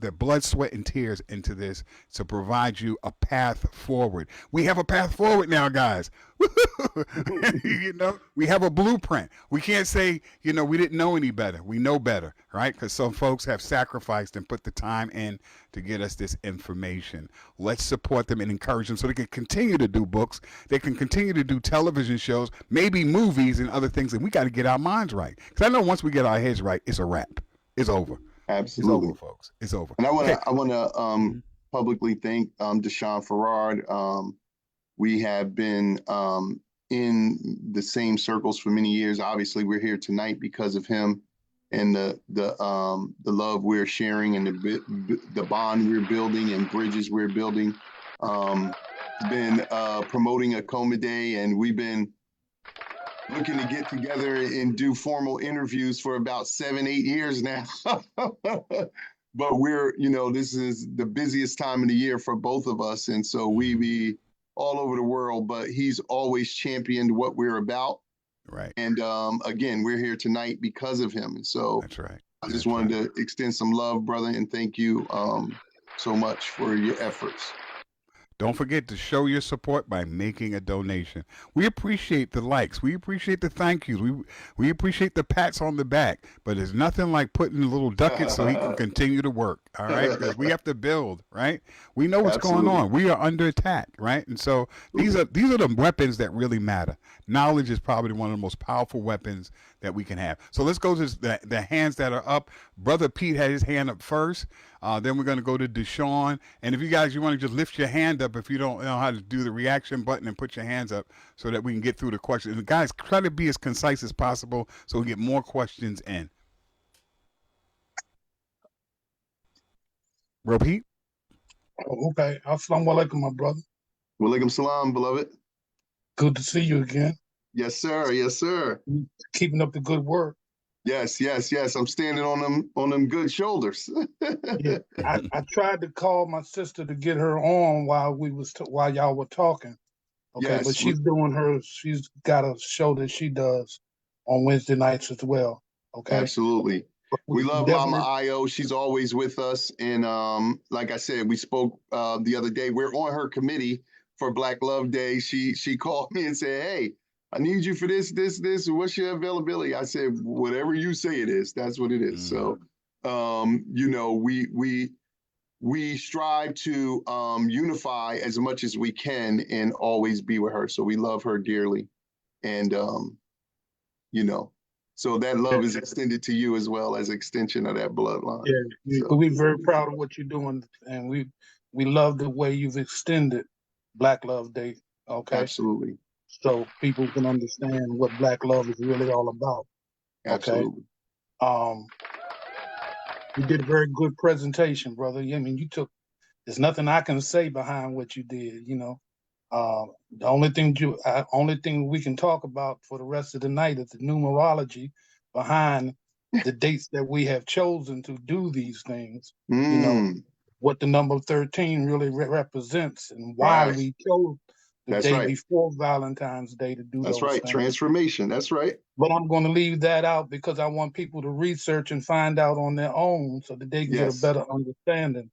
their blood, sweat, and tears into this to provide you a path forward. We have a path forward now, guys. You know, we have a blueprint. We can't say, you know, we didn't know any better. We know better, right? Because some folks have sacrificed and put the time in to get us this information. Let's support them and encourage them so they can continue to do books. They can continue to do television shows, maybe movies and other things. And we got to get our minds right. Because I know once we get our heads right, it's a wrap. It's over. Absolutely. It's over, folks. It's over. And I want to publicly thank Deshaun Farad. We have been in the same circles for many years. Obviously, we're here tonight because of him and the love we're sharing and the bond we're building and bridges we're building. Been promoting Akoma Day, and we've been looking to get together and do formal interviews for about 7-8 years now. But we're, you know, this is the busiest time of the year for both of us. And so we be all over the world, but he's always championed what we're about. Right. And again, we're here tonight because of him. And so that's right. I just wanted to extend some love, brother, and thank you so much for your efforts. Don't forget to show your support by making a donation. We appreciate the likes. We appreciate the thank yous. We appreciate the pats on the back. But there's nothing like putting little ducats so he can continue to work. All right? Because we have to build, right? We know what's going on. We are under attack, right? And so these are the weapons that really matter. Knowledge is probably one of the most powerful weapons that we can have. So let's go to the hands that are up. Brother Pete had his hand up first. Then we're going to go to Deshaun. And if you guys, you want to just lift your hand up if you don't know how to do the reaction button and put your hands up so that we can get through the questions. And guys, try to be as concise as possible so we get more questions in. Bro Pete? Oh, okay. Assalamu alaikum, my brother. Walaikum salam, beloved. Good to see you again. Yes, sir. Yes, sir. Keeping up the good work. Yes, yes, yes. I'm standing on them good shoulders. Yeah, I tried to call my sister to get her on while y'all were talking. Okay, Yes. but she's got a show that she does on Wednesday nights as well. Okay. Absolutely. We love definitely- Mama Io. She's always with us. And like I said, we spoke the other day. We're on her committee for Black Love Day. She called me and said, "Hey, I need you for this. What's your availability?" I said, "Whatever you say it is, that's what it is." So, you know, we strive to unify as much as we can and always be with her. So we love her dearly. And, you know, so that love is extended to you as well as extension of that bloodline. Yeah, we're very proud of what you're doing, and we love the way you've extended Black Love Day. Okay. Absolutely. So people can understand what Black love is really all about. Absolutely. Okay. You did a very good presentation, brother. I mean, there's nothing I can say behind what you did, you know. The only thing we can talk about for the rest of the night is the numerology behind the dates that we have chosen to do these things. You know, what the number 13 really represents and why we chose the day before Valentine's Day to do That's those right. things. Transformation. That's right. But I'm going to leave that out because I want people to research and find out on their own so that they can get a better understanding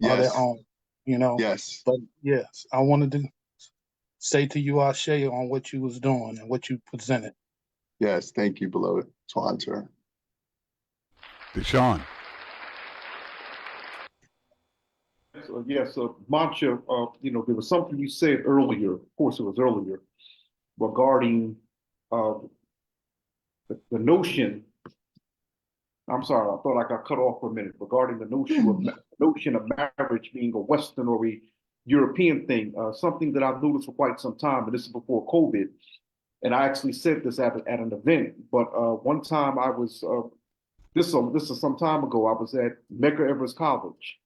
of their own, you know. Yes. But yes, I wanted to say to you, Ashe, on what you was doing and what you presented. Yes. Thank you, beloved. Swan turn. Deshaun. Yes, Mancha, you know, there was something you said earlier, of course it was earlier, regarding the notion, I'm sorry, I thought I got cut off for a minute, regarding the notion of marriage being a Western or a European thing, something that I've noticed for quite some time, and this is before COVID, and I actually said this at an event, but one time I was, this is some time ago, I was at Medgar Evers College.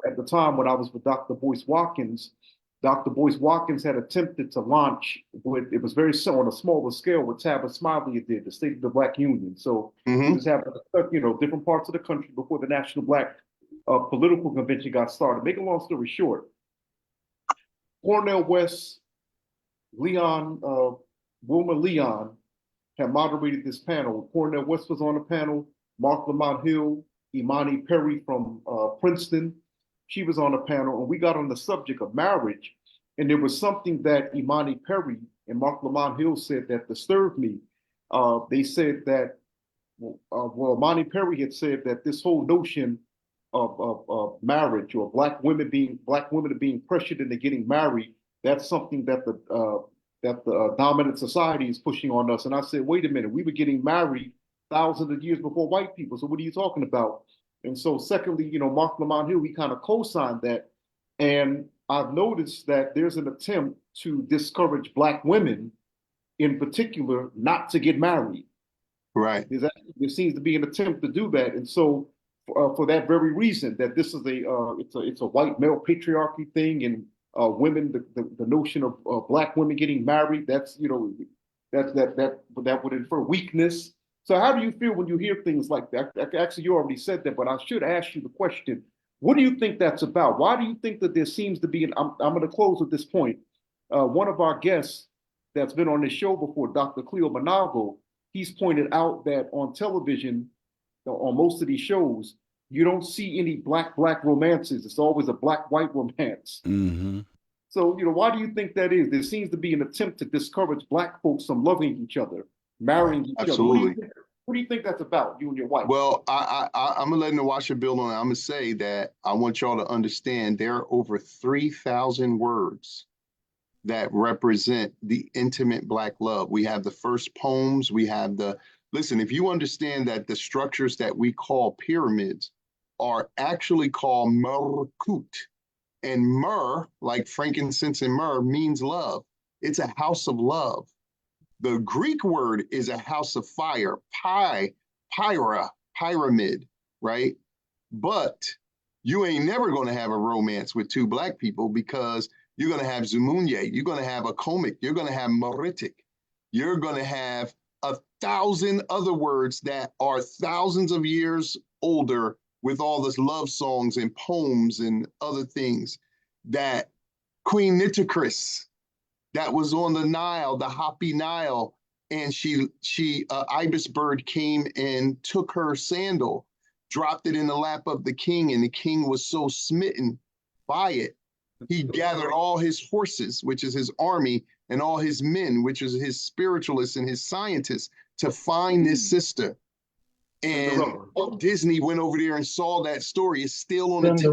At the time when I was with Dr. Boyce Watkins, Dr. Boyce Watkins had attempted to launch, it was very on a smaller scale, what Tabitha Smiley did, the State of the Black Union. So it just happened, you know, different parts of the country before the National Black Political Convention got started. Make a long story short, Cornel West, Wilma Leon had moderated this panel. Cornel West was on the panel, Mark Lamont Hill, Imani Perry from Princeton. She was on a panel, and we got on the subject of marriage. And there was something that Imani Perry and Mark Lamont Hill said that disturbed me. They said that, well, Imani Perry had said that this whole notion of marriage or black women being pressured into getting married, that's something that the dominant society is pushing on us. And I said, wait a minute, we were getting married thousands of years before white people. So what are you talking about? And so secondly, Mark Lamont Hill, he kind of co-signed that. And I've noticed that there's an attempt to discourage black women in particular not to get married. Right. There seems to be an attempt to do that. And so for that very reason, that this is it's a white male patriarchy thing, and women, the notion of black women getting married, that would infer weakness. So how do you feel when you hear things like that? Actually, you already said that, but I should ask you the question. What do you think that's about? Why do you think that there seems to be, and I'm going to close at this point. One of our guests that's been on this show before, Dr. Cleo Monago, he's pointed out that on television, on most of these shows, you don't see any black romances. It's always a black-white romance. Mm-hmm. So, why do you think that is? There seems to be an attempt to discourage black folks from loving each other, marrying each Absolutely. other. What do you think that's about, you and your wife? Well, I'm going to let Nawasha build on it. I'm going to say that I want y'all to understand there are over 3,000 words that represent the intimate black love. We have the first poems. We have listen, if you understand that the structures that we call pyramids are actually called murkut, and myrrh, like frankincense and myrrh, means love. It's a house of love. The Greek word is a house of fire, pyramid, right? But you ain't never going to have a romance with two black people, because you're going to have Zumunye, you're going to have Akomic, you're going to have Moritic, you're going to have 1,000 other words that are thousands of years older, with all this love songs and poems and other things. That Queen Nitocris, that was on the Nile, the Hopi Nile, and ibis bird came and took her sandal, dropped it in the lap of the king, and the king was so smitten by it, he gathered all his horses, which is his army, and all his men, which is his spiritualists and his scientists, to find this sister. And Disney went over there and saw that story. It's still on the tip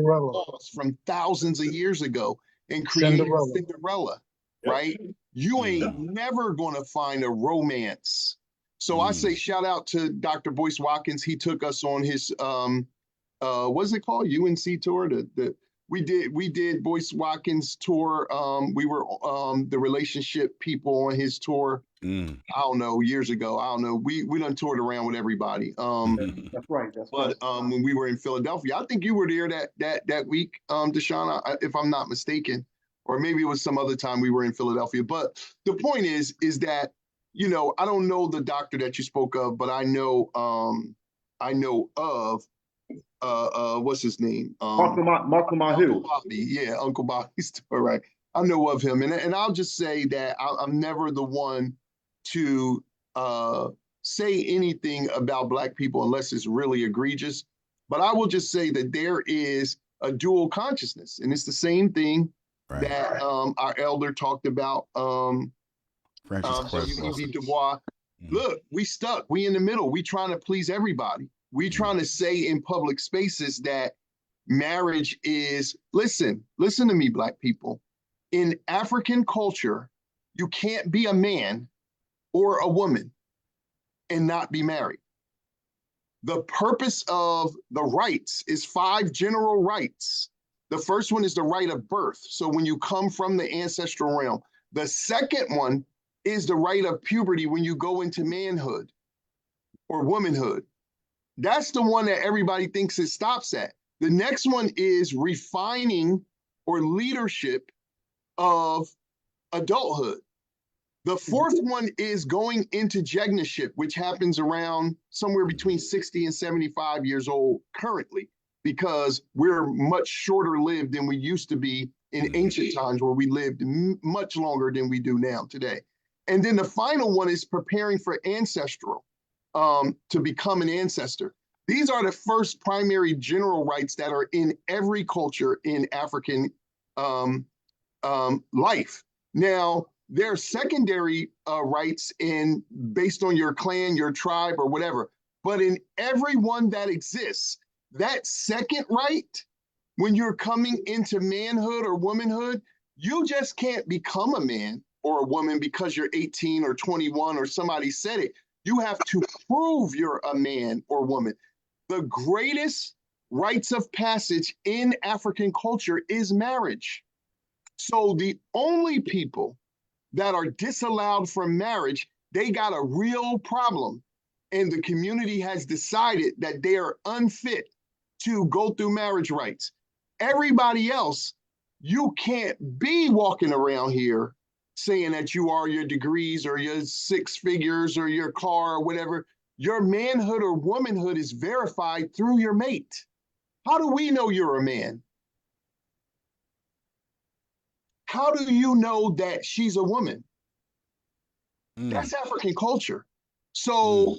from thousands of years ago, and created Cinderella. Right? You ain't never going to find a romance. So I say shout out to Dr. Boyce Watkins. He took us on his what's it called? UNC tour. We did Boyce Watkins tour. We were the relationship people on his tour. I don't know, years ago. I don't know. We done toured around with everybody. That's right. But when we were in Philadelphia, I think you were there that week, Deshaun, if I'm not mistaken, or maybe it was some other time we were in Philadelphia. But the point is that, I don't know the doctor that you spoke of, but I know of what's his name? Mark Lamont Hill. Bobby, yeah, Uncle Bobby's tour, right? I know of him, and I'll just say that I'm never the one to say anything about black people unless it's really egregious. But I will just say that there is a dual consciousness, and it's the same thing that our elder talked about. W.E.B. Du Bois. Look, we stuck. We in the middle. We trying to please everybody. We trying to say in public spaces that marriage is, listen to me, black people. In African culture, you can't be a man or a woman and not be married. The purpose of the rights is 5 general rights. The first one is the right of birth. So when you come from the ancestral realm. The second one is the right of puberty when you go into manhood or womanhood. That's the one that everybody thinks it stops at. The next one is refining or leadership of adulthood. The fourth one is going into jegnaship, which happens around somewhere between 60 and 75 years old currently, because we're much shorter lived than we used to be in ancient times, where we lived much longer than we do now today. And then the final one is preparing for ancestral, to become an ancestor. These are the first primary general rights that are in every culture in African life. Now, there are secondary rights based on your clan, your tribe, or whatever. But in every one that exists, that second right, when you're coming into manhood or womanhood, you just can't become a man or a woman because you're 18 or 21 or somebody said it. You have to prove you're a man or woman. The greatest rites of passage in African culture is marriage. So the only people that are disallowed from marriage, they got a real problem. And the community has decided that they are unfit to go through marriage rites. Everybody else, you can't be walking around here saying that you are your degrees or your six figures or your car or whatever. Your manhood or womanhood is verified through your mate. How do we know you're a man? How do you know that she's a woman? That's African culture. So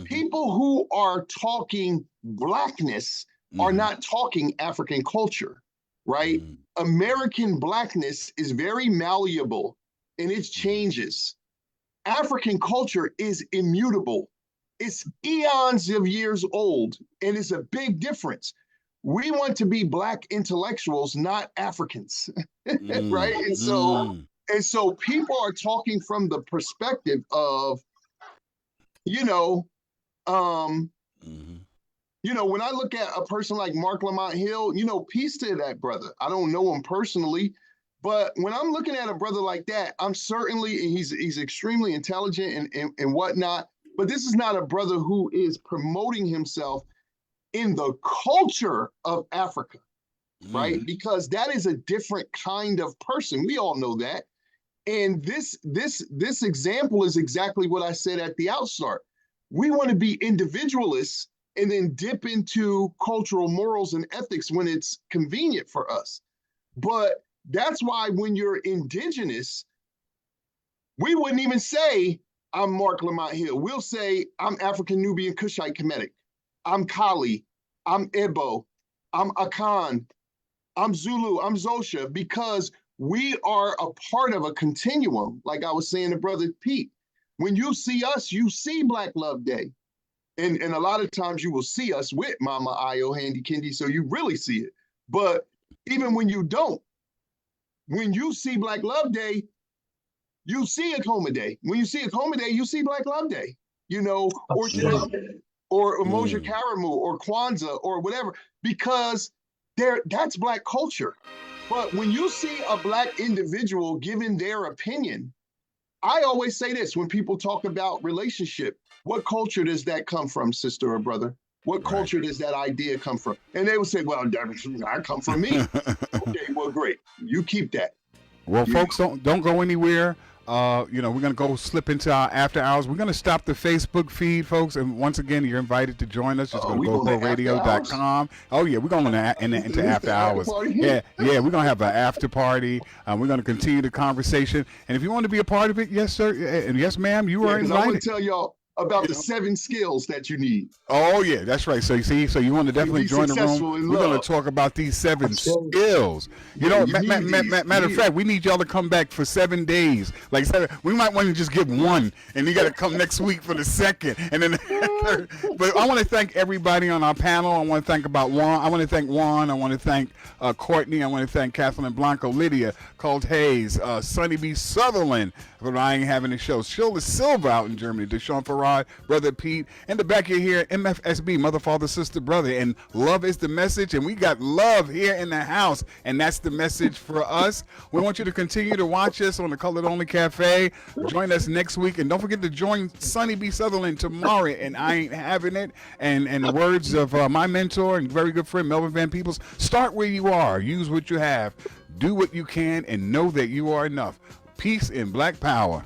people who are talking blackness are not talking African culture, right? American blackness is very malleable and it changes. African culture is immutable. It's eons of years old, and it's a big difference. We want to be Black intellectuals, not Africans, right? And so people are talking from the perspective of, when I look at a person like Mark Lamont Hill, peace to that brother. I don't know him personally, but when I'm looking at a brother like that, I'm certainly, he's extremely intelligent and whatnot, but this is not a brother who is promoting himself in the culture of Africa, right? Because that is a different kind of person. We all know that. And this example is exactly what I said at the outstart. We want to be individualists and then dip into cultural morals and ethics when it's convenient for us. But that's why when you're indigenous, we wouldn't even say, I'm Mark Lamont Hill. We'll say, I'm African Nubian Kushite Kemetic. I'm Kali. I'm Ebo. I'm Akan. I'm Zulu. I'm Xhosa, because we are a part of a continuum, like I was saying to Brother Pete. When you see us, you see Black Love Day. And a lot of times you will see us with Mama Ayo, Handy Kendi, so you really see it. But even when you don't, when you see Black Love Day, you see Akoma Day. When you see Akoma Day, you see Black Love Day, or Umoja Karamu or Kwanzaa or whatever, because that's Black culture. But when you see a Black individual giving their opinion, I always say this when people talk about relationship, what culture does that come from, sister or brother? What culture does that idea come from? And they would say, well, I come from me. Okay, well, great. You keep that. Well, folks, don't go anywhere. We're going to go slip into our after hours. We're going to stop the Facebook feed, folks. And once again, you're invited to join us. Just go to GoProRadio.com. Oh, yeah, we're going into after hours. Yeah, we're going to have an after party. We're going to continue the conversation. And if you want to be a part of it, yes, sir, and yes, ma'am, you are invited. I want to tell y'all about the 7 skills that you need. Oh, yeah, that's right. So you want to definitely join the room. We're going to talk about these 7 skills. Matter of fact, we need y'all to come back for 7 days. Like, we might want to just give 1, and you got to come next week for the 2nd, and then the 3rd. But I want to thank everybody on our panel. I want to thank Juan. I want to thank Courtney. I want to thank Kathleen Blanco, Lydia, Colt Hayes, Sonny B. Sutherland, for I ain't having the show. Sheila Silva out in Germany, Deshaun Farad, Brother Pete, and the back here, MFSB, Mother, Father, Sister, Brother, and love is the message, and we got love here in the house, and that's the message for us. We want you to continue to watch us on the Colored Only Cafe. Join us next week, and don't forget to join Sonny B. Sutherland tomorrow, and I ain't having it. And the words of my mentor and very good friend, Melvin Van Peebles, start where you are, use what you have, do what you can, and know that you are enough. Peace and Black Power.